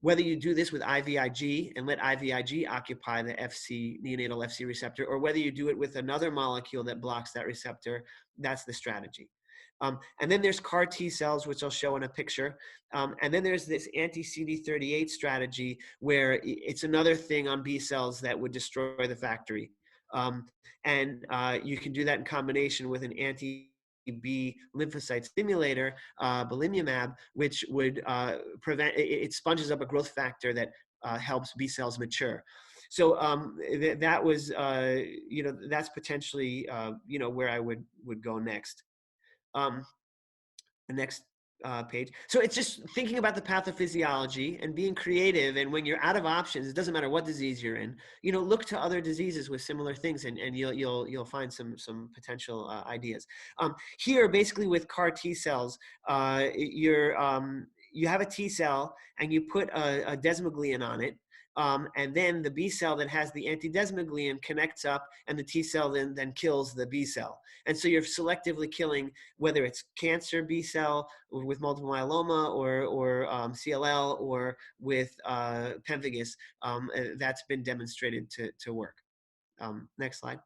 whether you do this with IVIG and let IVIG occupy the neonatal FC receptor, or whether you do it with another molecule that blocks that receptor, that's the strategy. And then there's CAR T cells, which I'll show in a picture. And then there's this anti-CD38 strategy, where it's another thing on B cells that would destroy the factory. And you can do that in combination with an anti-B lymphocyte stimulator, belimumab, which would prevent, it sponges up a growth factor that helps B cells mature. So that was, that's potentially, where I would go next. The next page. So it's just thinking about the pathophysiology and being creative. And when you're out of options, it doesn't matter what disease you're in, look to other diseases with similar things, and you'll find some potential ideas. Here, basically with CAR T cells, you have a T cell and you put a desmoglein on it. And then the B cell that has the anti-desmoglein connects up, and the T cell then kills the B cell. And so you're selectively killing, whether it's cancer B cell with multiple myeloma, or CLL, or with pemphigus. That's been demonstrated to work. Next slide.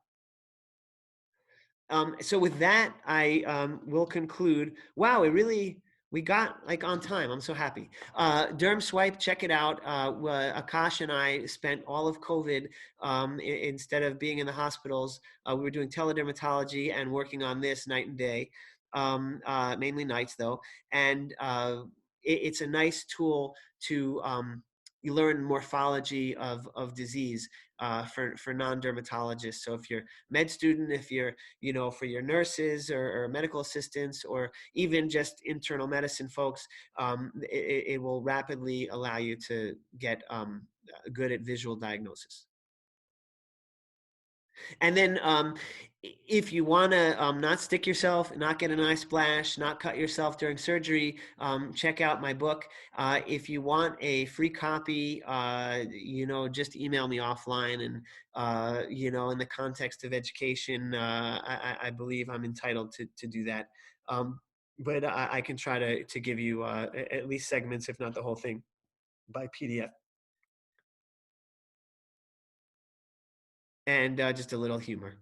So with that, I will conclude. Wow, we got like on time. I'm so happy. Derm Swipe, check it out. Akash and I spent all of COVID, instead of being in the hospitals, we were doing teledermatology and working on this night and day, mainly nights though. And it's a nice tool to you learn morphology of disease for non-dermatologists. So if you're med student, if you're, for your nurses or medical assistants, or even just internal medicine folks, it will rapidly allow you to get good at visual diagnosis. And then if you want to not stick yourself, not get an eye splash, not cut yourself during surgery, check out my book. If you want a free copy, just email me offline. And, in the context of education, I believe I'm entitled to do that. But I can try to give you at least segments, if not the whole thing, by PDF. And just a little humor.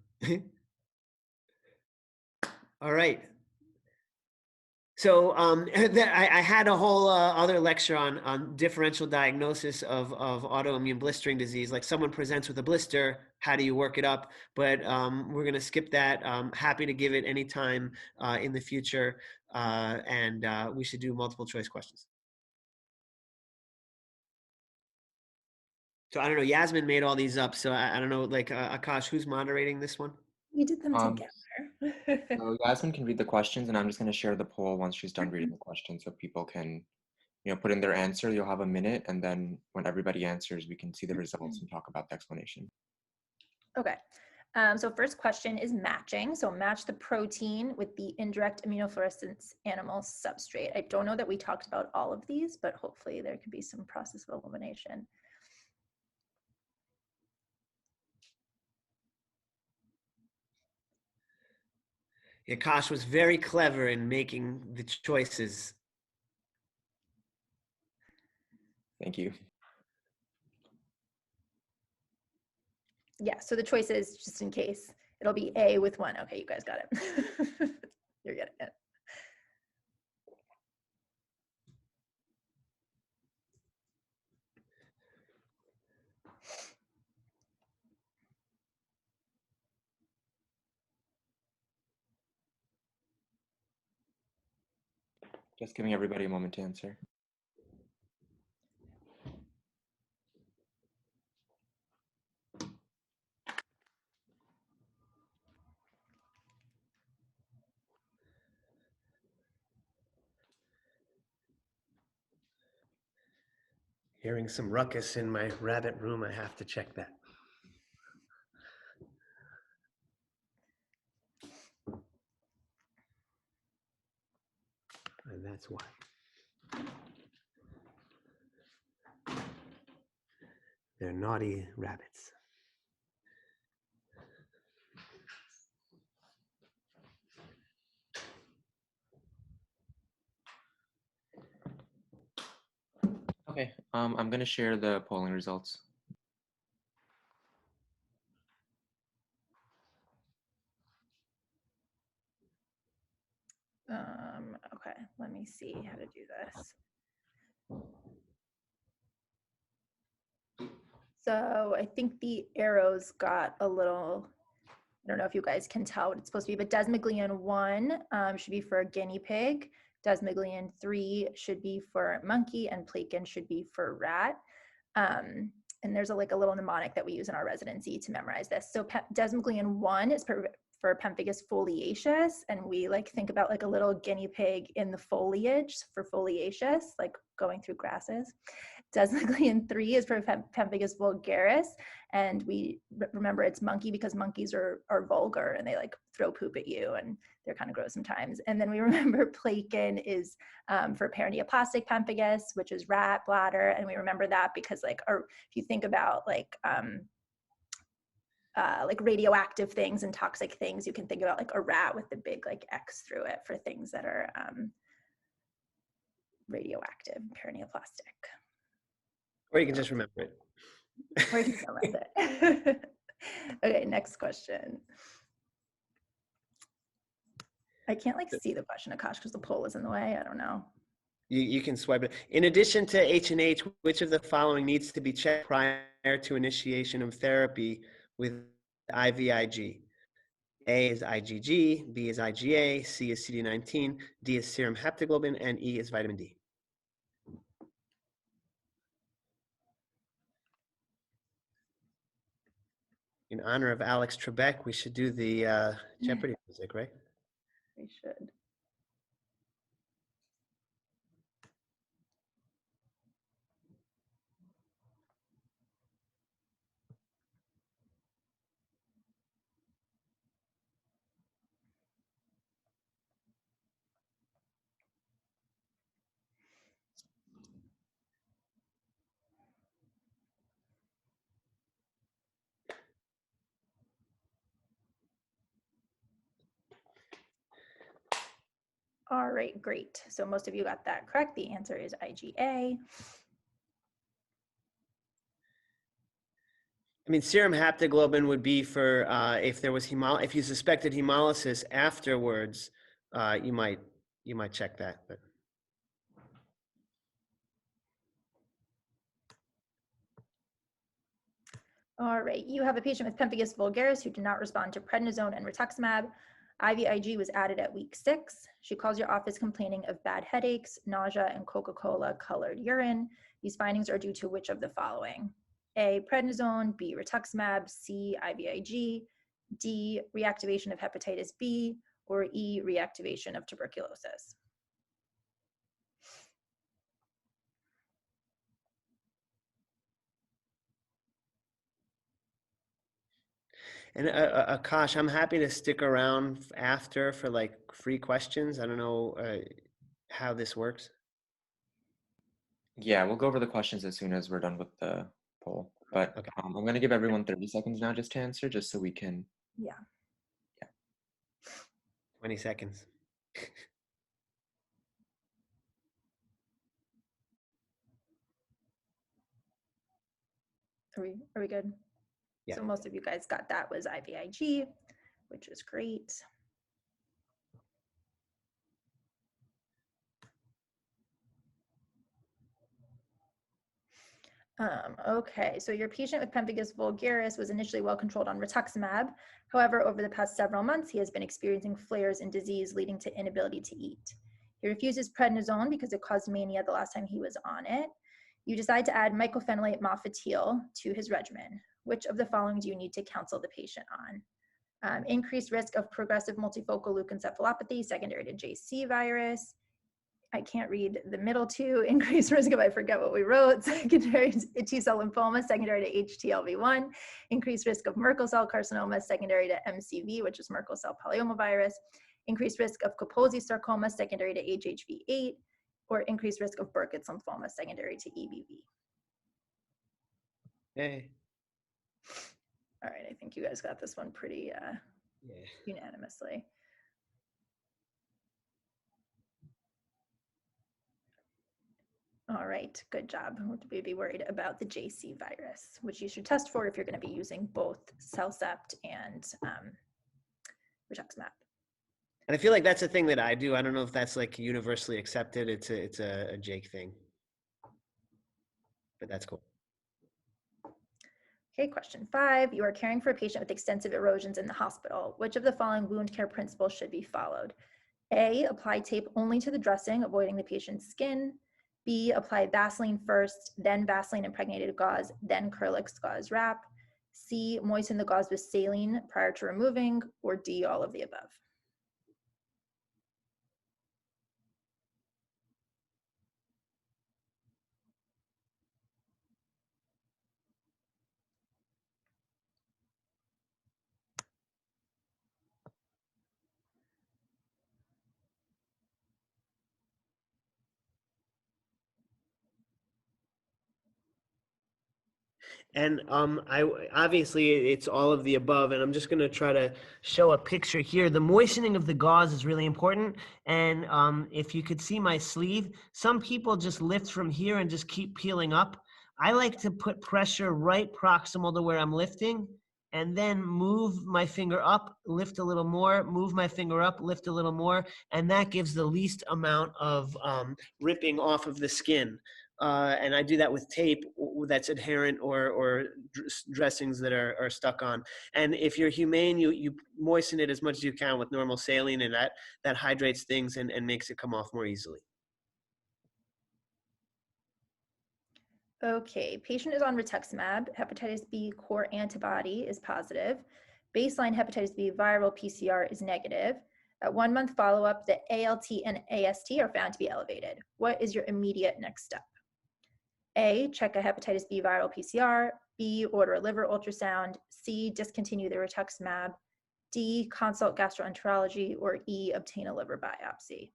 All right. So I had a whole other lecture on differential diagnosis of autoimmune blistering disease. Like, someone presents with a blister, how do you work it up? But we're going to skip that. I'm happy to give it anytime in the future. And we should do multiple choice questions. So I don't know, Yasmin made all these up. So I don't know, like Akash, who's moderating this one? We did them together. So Yasmin can read the questions, and I'm just going to share the poll once she's done reading the questions, so people can, put in their answer. You'll have a minute, and then when everybody answers, we can see the results and talk about the explanation. Okay. So first question is matching. So match the protein with the indirect immunofluorescence animal substrate. I don't know that we talked about all of these, but hopefully there could be some process of elimination. Akash was very clever in making the choices. Thank you. Yeah, so the choices, just in case, it'll be A with 1. Okay, you guys got it. You're getting it. Just giving everybody a moment to answer. Hearing some ruckus in my rabbit room, I have to check that. And that's why. They're naughty rabbits. Okay, I'm going to share the polling results. Okay, let me see how to do this. So I think the arrows got a little, I don't know if you guys can tell what it's supposed to be, but desmoglein 1 should be for guinea pig. Desmoglein 3 should be for monkey, and plaquin should be for rat. And there's a little mnemonic that we use in our residency to memorize this. So desmoglein 1 is for Pemphigus foliaceus, and we think about a little guinea pig in the foliage for foliaceous, going through grasses. Desmoglein 3 is for Pemphigus vulgaris, and we remember it's monkey because monkeys are vulgar and they throw poop at you and they're kind of gross sometimes. And then we remember plaquin is for paraneoplastic pemphigus, which is rat bladder, and we remember that because if you think about radioactive things and toxic things, you can think about a rat with the big X through it for things that are radioactive, paraneoplastic. Or you can just remember it. Or you can remember it. Okay, next question. I can't see the question, Akash, because the poll is in the way. I don't know. You can swipe it. In addition to H&H, which of the following needs to be checked prior to initiation of therapy with IVIG? A is IgG, B is IgA, C is CD19, D is serum haptoglobin, and E is vitamin D. In honor of Alex Trebek, we should do the Jeopardy music, right? We should. All right, great. So most of you got that correct. The answer is IgA. I mean, serum haptoglobin would be for if there was if you suspected hemolysis afterwards, you might check that. But all right, you have a patient with Pemphigus vulgaris who did not respond to prednisone and rituximab. IVIG was added at week 6. She calls your office complaining of bad headaches, nausea, and Coca-Cola colored urine. These findings are due to which of the following? A, prednisone, B, rituximab, C, IVIG, D, reactivation of hepatitis B, or E, reactivation of tuberculosis. And Akash, I'm happy to stick around after for free questions. I don't know how this works. Yeah, we'll go over the questions as soon as we're done with the poll. But Okay. I'm going to give everyone 30 seconds now just to answer, just so we can. Yeah. 20 seconds. Are we good? Yeah. So most of you guys got that was IVIG, which is great. Okay, so your patient with Pemphigus vulgaris was initially well controlled on rituximab. However, over the past several months, he has been experiencing flares in disease leading to inability to eat. He refuses prednisone because it caused mania the last time he was on it. You decide to add mycophenolate mofetil to his regimen. Which of the following do you need to counsel the patient on? Increased risk of progressive multifocal leukoencephalopathy secondary to JC virus. I can't read the middle two. Increased risk of, I forget what we wrote, secondary to T-cell lymphoma, secondary to HTLV1. Increased risk of Merkel cell carcinoma, secondary to MCV, which is Merkel cell polyomavirus. Increased risk of Kaposi sarcoma, secondary to HHV8, or increased risk of Burkitt's lymphoma, secondary to EBV. Hey. All right, I think you guys got this one pretty unanimously. All right, good job. We'd be worried about the JC virus, which you should test for if you're going to be using both CellCept and Rituximab. And I feel like that's a thing that I do. I don't know if that's like universally accepted. It's a Jake thing, but that's cool. Okay, question 5. You are caring for a patient with extensive erosions in the hospital. Which of the following wound care principles should be followed? A, apply tape only to the dressing, avoiding the patient's skin. B, apply Vaseline first, then Vaseline impregnated gauze, then Kerlix gauze wrap. C, moisten the gauze with saline prior to removing, or D, all of the above. And I obviously it's all of the above, and I'm just going to try to show a picture here. The moistening of the gauze is really important, and if you could see my sleeve, some people just lift from here and just keep peeling up. I like to put pressure right proximal to where I'm lifting, and then move my finger up, lift a little more, move my finger up, lift a little more, and that gives the least amount of ripping off of the skin. And I do that with tape that's adherent or dressings that are stuck on. And if you're humane, you moisten it as much as you can with normal saline, and that hydrates things and makes it come off more easily. Okay, patient is on Rituximab. Hepatitis B core antibody is positive. Baseline hepatitis B viral PCR is negative. At 1 month follow-up, the ALT and AST are found to be elevated. What is your immediate next step? A, check a hepatitis B viral PCR. B, order a liver ultrasound. C, discontinue the Rituximab. D, consult gastroenterology. Or E, obtain a liver biopsy.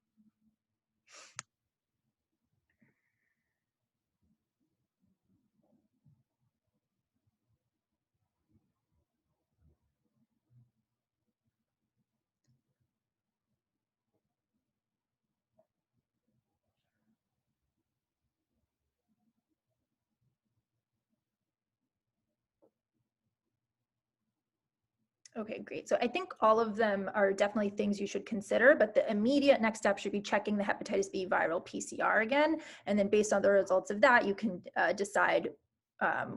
Okay, great. So I think all of them are definitely things you should consider, but the immediate next step should be checking the hepatitis B viral PCR again. And then based on the results of that, you can decide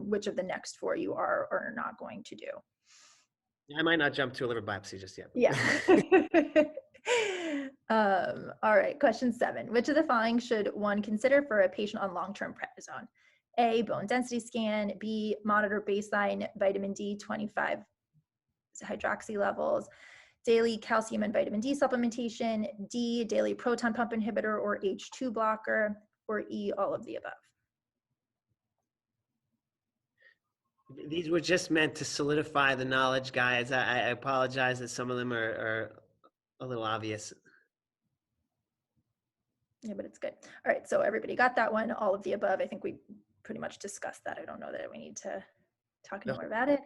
which of the next 4 you are or are not going to do. I might not jump to a liver biopsy just yet. Yeah. All right, question 7. Which of the following should one consider for a patient on long-term prednisone? A, bone density scan. B, monitor baseline vitamin D 25 hydroxy levels, daily calcium and vitamin D supplementation, D, daily proton pump inhibitor or H2 blocker, or E, all of the above. These were just meant to solidify the knowledge, guys. I apologize that some of them are a little obvious. Yeah, but it's good. All right, so everybody got that one, all of the above. I think we pretty much discussed that. I don't know that we need to talk more about it.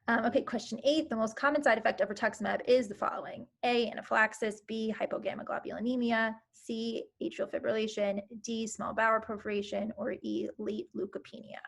Okay, question 8. The most common side effect of rituximab is the following: A, anaphylaxis. B, hypogammaglobulinemia. C, atrial fibrillation. D, small bowel perforation. Or E, late leukopenia.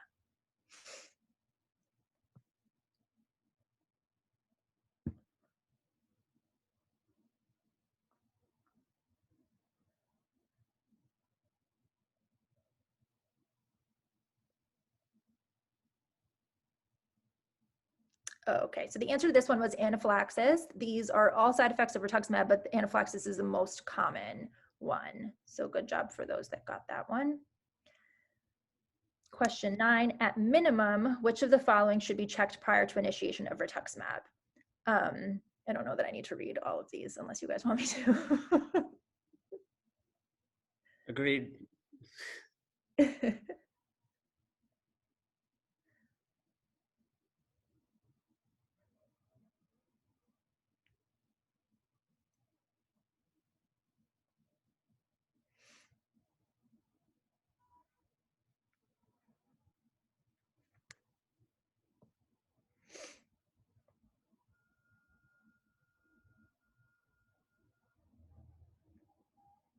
Okay, so the answer to this one was anaphylaxis. These are all side effects of rituximab, but anaphylaxis is the most common one. So good job for those that got that one. Question 9, at minimum, which of the following should be checked prior to initiation of rituximab? I don't know that I need to read all of these unless you guys want me to. Agreed.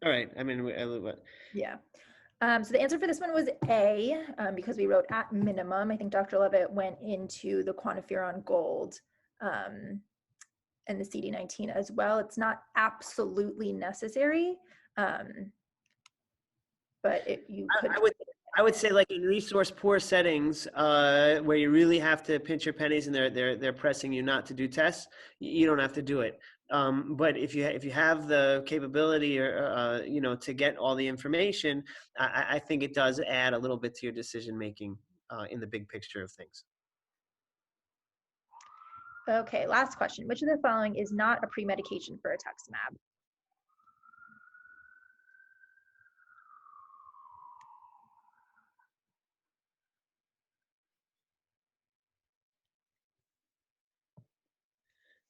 All right. I mean, Yeah. So the answer for this one was A, because we wrote at minimum. I think Dr. Levitt went into the quantiferon gold and the CD19 as well. It's not absolutely necessary, but you could. I would say, like, in resource poor settings, where you really have to pinch your pennies and they're pressing you not to do tests, you don't have to do it. But if you have the capability or to get all the information, I think it does add a little bit to your decision making in the big picture of things. Okay, last question. Which of the following is not a pre-medication for rituximab?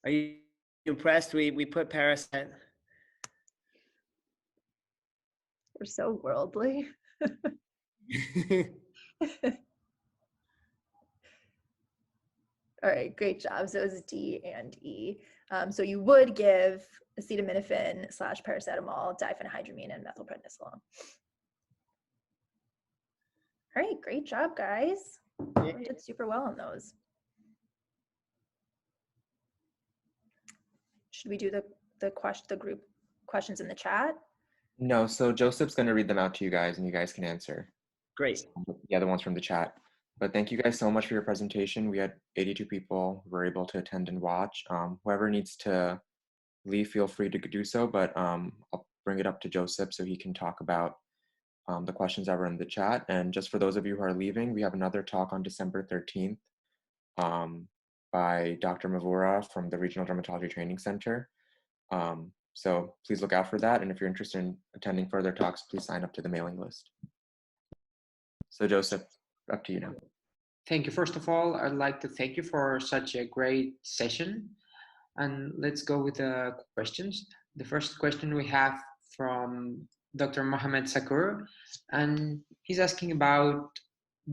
Are you impressed? We put Parasite. We're so worldly. All right, great job. So it was D and E. So you would give acetaminophen / paracetamol, diphenhydramine, and methylprednisolone. All right, great job, guys. You did super well on those. Should we do the group questions in the chat? No, so Joseph's going to read them out to you guys and you guys can answer. Great. The other ones from the chat. But thank you guys so much for your presentation. We had 82 people who were able to attend and watch. Whoever needs to leave, feel free to do so, but I'll bring it up to Joseph so he can talk about the questions that were in the chat. And just for those of you who are leaving, we have another talk on December 13th by Dr. Mavura from the Regional Dermatology Training Center. So please look out for that. And if you're interested in attending further talks, please sign up to the mailing list. So Joseph, up to you now. Thank you. First of all, I'd like to thank you for such a great session. And let's go with the questions. The first question we have from Dr. Mohamed Sakur, and he's asking about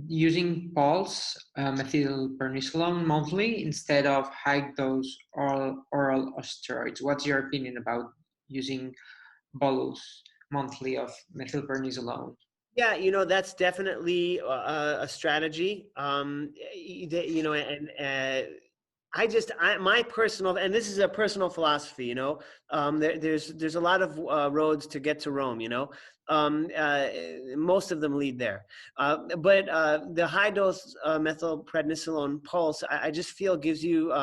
using pulse methylprednisolone monthly instead of high-dose oral steroids. What's your opinion about using bolus monthly of methylprednisolone? Yeah, that's definitely a strategy. My personal, and this is a personal philosophy, there's a lot of roads to get to Rome, most of them lead there. But the high dose methylprednisolone pulse, I just feel gives you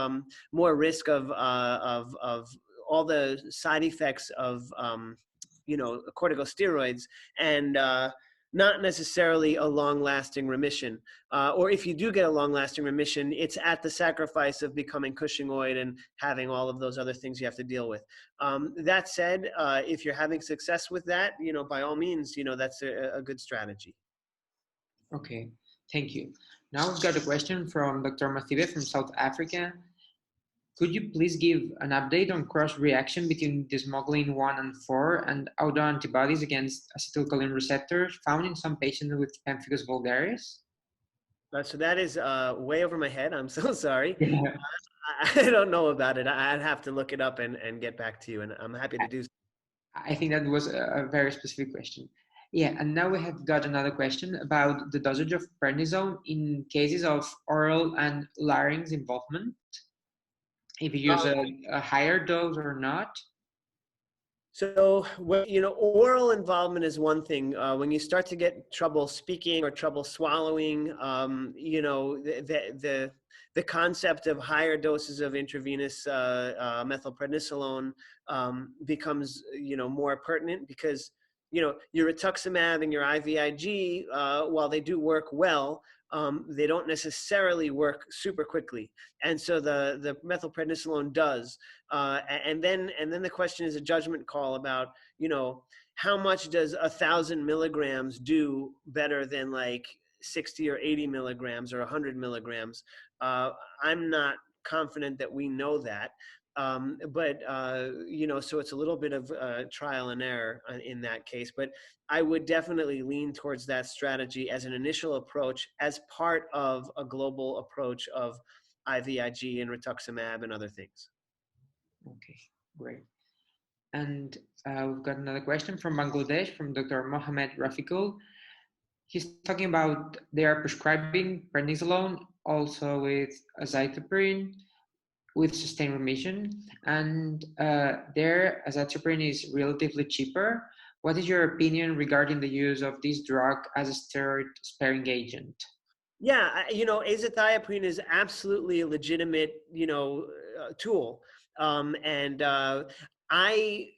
more risk of all the side effects of, corticosteroids and not necessarily a long-lasting remission. Or if you do get a long-lasting remission, it's at the sacrifice of becoming Cushingoid and having all of those other things you have to deal with. That said, if you're having success with that, by all means, that's a good strategy. Okay, thank you. Now we've got a question from Dr. Mathibe from South Africa. Could you please give an update on cross-reaction between desmoglin 1 and 4 and autoantibodies against acetylcholine receptors found in some patients with Pemphigus vulgaris? So that is way over my head. I'm so sorry. Yeah. I don't know about it. I'd have to look it up and get back to you, and I'm happy to do so. I think that was a very specific question. Yeah, and now we have got another question about the dosage of prednisone in cases of oral and larynx involvement. If you use a higher dose or not? So, oral involvement is one thing. When you start to get trouble speaking or trouble swallowing, the concept of higher doses of intravenous methylprednisolone becomes, more pertinent because, your rituximab and your IVIG, while they do work well, they don't necessarily work super quickly. And so the methylprednisolone does. And then the question is a judgment call about, how much does 1,000 milligrams do better than like 60 or 80 milligrams or 100 milligrams? I'm not confident that we know that. So it's a little bit of trial and error in that case, but I would definitely lean towards that strategy as an initial approach as part of a global approach of IVIG and rituximab and other things. Okay, great. And we've got another question from Bangladesh, from Dr. Mohamed Rafiqul. he's talking about they are prescribing prednisolone also with azathioprine with sustained remission, and their azathioprine is relatively cheaper. What is your opinion regarding the use of this drug as a steroid-sparing agent? Yeah, azathioprine is absolutely a legitimate, tool. And I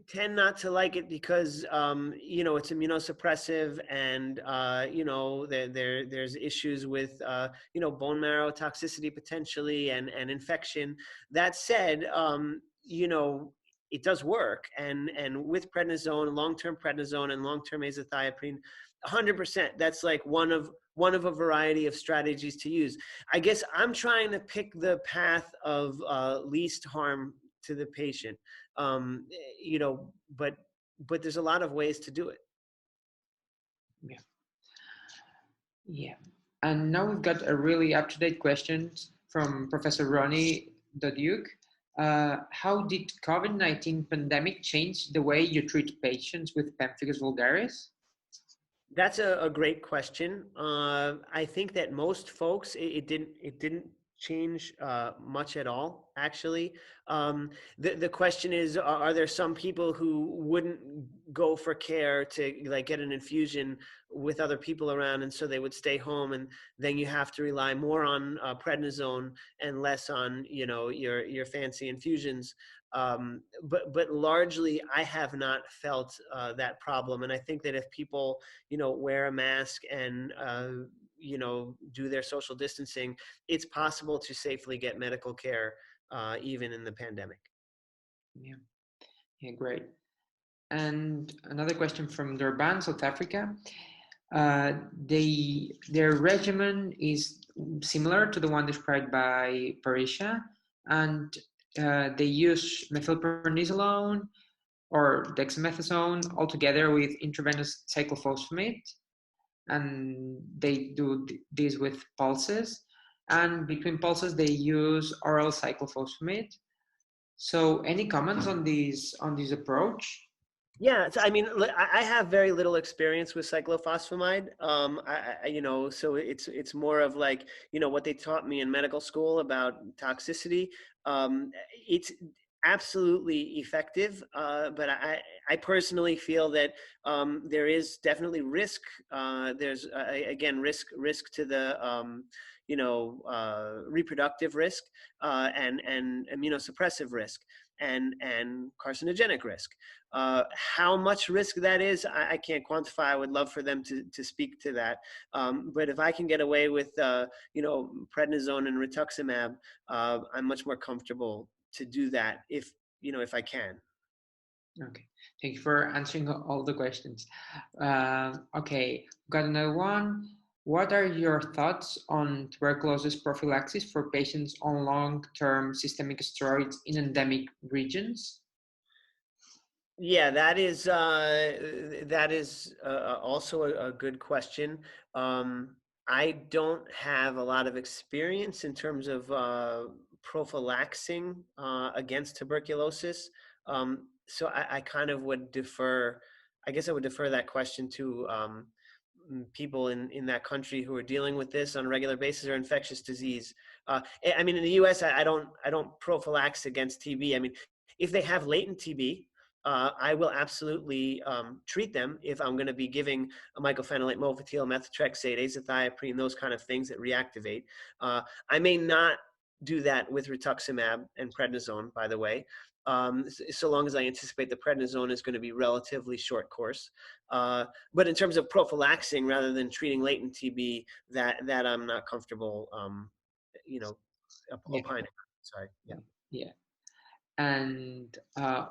tend not to like it because, it's immunosuppressive and, there's issues with, bone marrow toxicity potentially and infection. That said, it does work. And with prednisone, long-term prednisone and long-term azathioprine, 100%, that's like one of a variety of strategies to use. I guess I'm trying to pick the path of least harm to the patient. But there's a lot of ways to do it. Yeah. Yeah. And now we've got a really up-to-date question from Professor Ronnie Doduke. How did COVID-19 pandemic change the way you treat patients with Pemphigus vulgaris? That's a great question. I think that most folks, it didn't change much at all, actually. The question is, are there some people who wouldn't go for care to like get an infusion with other people around, and so they would stay home, and then you have to rely more on prednisone and less on your fancy infusions. But largely, I have not felt that problem, and I think that if people wear a mask and do their social distancing, it's possible to safely get medical care even in the pandemic. Yeah, yeah, great. And another question from Durban, South Africa. Their regimen is similar to the one described by Parisha, and they use methylprednisolone or dexamethasone altogether with intravenous cyclophosphamide, and they do this with pulses, and between pulses they use oral cyclophosphamide. So any comments on this approach? Yeah, so I mean, I have very little experience with cyclophosphamide. So it's more of like what they taught me in medical school about toxicity. It's absolutely effective, but I personally feel that there is definitely risk. There's again risk to the reproductive risk and immunosuppressive risk and carcinogenic risk. How much risk that is, I can't quantify. I would love for them to speak to that. But if I can get away with, prednisone and rituximab, I'm much more comfortable to do that if I can. Okay, thank you for answering all the questions. Okay, got another one. What are your thoughts on tuberculosis prophylaxis for patients on long-term systemic steroids in endemic regions? Yeah, that is also a good question. I don't have a lot of experience in terms of prophylaxing against tuberculosis, so I kind of would defer. I guess I would defer that question to people in that country who are dealing with this on a regular basis or infectious disease. I mean, in the U.S., I don't prophylax against TB. I mean, if they have latent TB. I will absolutely treat them if I'm going to be giving a mycophenolate, mofetil, methotrexate, azathioprine, those kind of things that reactivate. I may not do that with rituximab and prednisone, by the way, so long as I anticipate the prednisone is going to be relatively short course. But in terms of prophylaxing rather than treating latent TB, that I'm not comfortable, opining. Sorry. Yeah. Yeah. And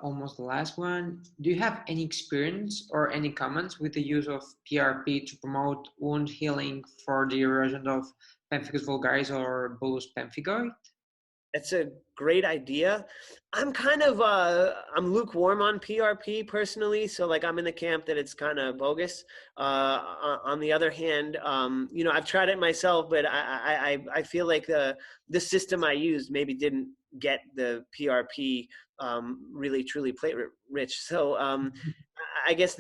almost the last one, do you have any experience or any comments with the use of PRP to promote wound healing for the erosion of Pemphigus vulgaris or bullous pemphigoid? It's a great idea. I'm kind of I'm lukewarm on PRP personally, so like I'm in the camp that it's kind of bogus. On the other hand, I've tried it myself, but I feel like the system I used maybe didn't get the PRP really truly platelet rich. So I guess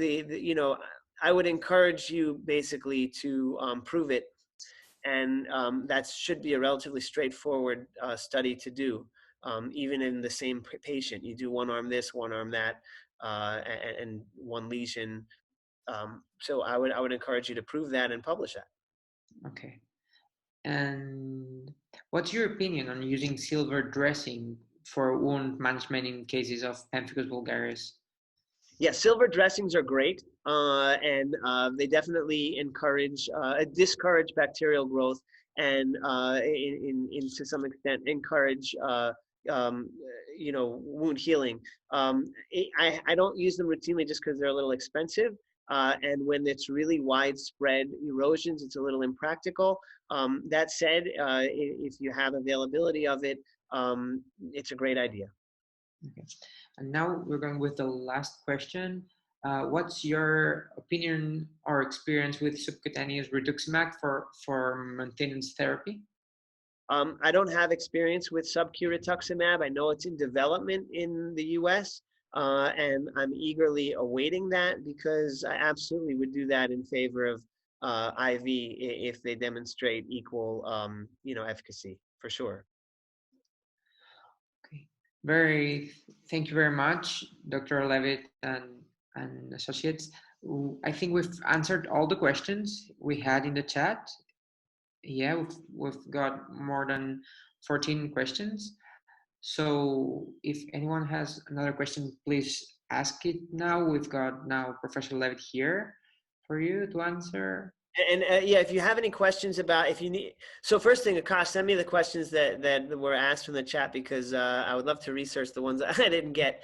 I would encourage you basically to prove it. And that should be a relatively straightforward study to do. Even in the same patient, you do one arm this, one arm that, and one lesion. So I would encourage you to prove that and publish that. Okay. And what's your opinion on using silver dressing for wound management in cases of Pemphigus vulgaris? Yeah, silver dressings are great, and they definitely discourage bacterial growth, and to some extent encourage wound healing. I don't use them routinely just because they're a little expensive, and when it's really widespread erosions, it's a little impractical. That said, if you have availability of it, it's a great idea. Okay. And now we're going with the last question. What's your opinion or experience with subcutaneous Rituximab for maintenance therapy? I don't have experience with sub-Q Rituximab. I know it's in development in the US, and I'm eagerly awaiting that because I absolutely would do that in favor of IV if they demonstrate equal, efficacy, for sure. Okay. Thank you very much, Dr. Levitt and associates. I think we've answered all the questions we had in the chat. Yeah, we've got more than 14 questions. So if anyone has another question, please ask it now. We've got now Professor Levitt here for you to answer. And yeah, if you have any questions about, if you need, so first thing, Akash, send me the questions that were asked from the chat, because I would love to research the ones that I didn't get.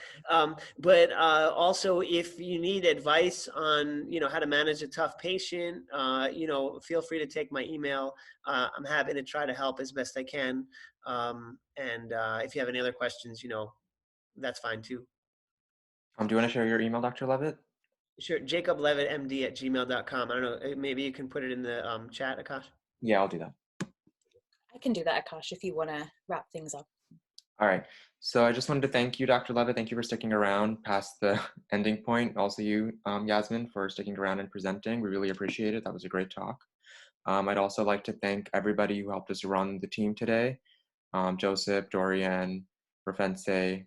But also, if you need advice on, how to manage a tough patient, feel free to take my email. I'm happy to try to help as best I can. And if you have any other questions, that's fine too. Do you want to share your email, Dr. Levitt? Sure, jacoblevittmd@gmail.com. I don't know, maybe you can put it in the chat, Akash. Yeah, I'll do that. I can do that, Akash, if you want to wrap things up. All right. So I just wanted to thank you, Dr. Levitt. Thank you for sticking around past the ending point. Also you, Yasmin, for sticking around and presenting. We really appreciate it. That was a great talk. I'd also like to thank everybody who helped us run the team today. Joseph, Dorian, Rafense,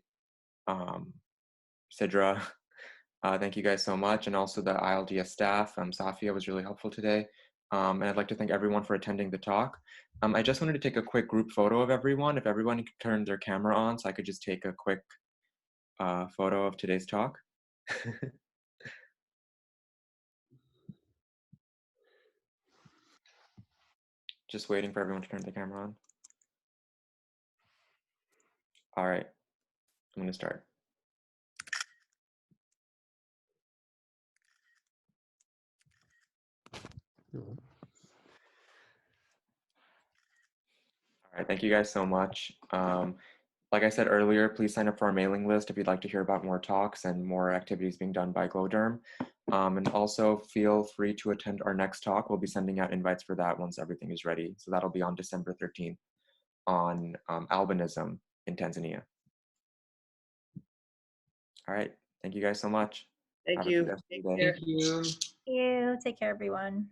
Sidra. Thank you guys so much. And also the ILDS staff. Safia was really helpful today. And I'd like to thank everyone for attending the talk. I just wanted to take a quick group photo of everyone. If everyone could turn their camera on, so I could just take a quick photo of today's talk. Just waiting for everyone to turn the camera on. All right, I'm gonna start. All right, thank you guys so much. Like I said earlier, please sign up for our mailing list if you'd like to hear about more talks and more activities being done by Glowderm. And also feel free to attend our next talk. We'll be sending out invites for that once everything is ready. So that'll be on December 13th on albinism in Tanzania. All right, thank you guys so much. Thank you. Take care. Thank you. Thank you. Take care, everyone.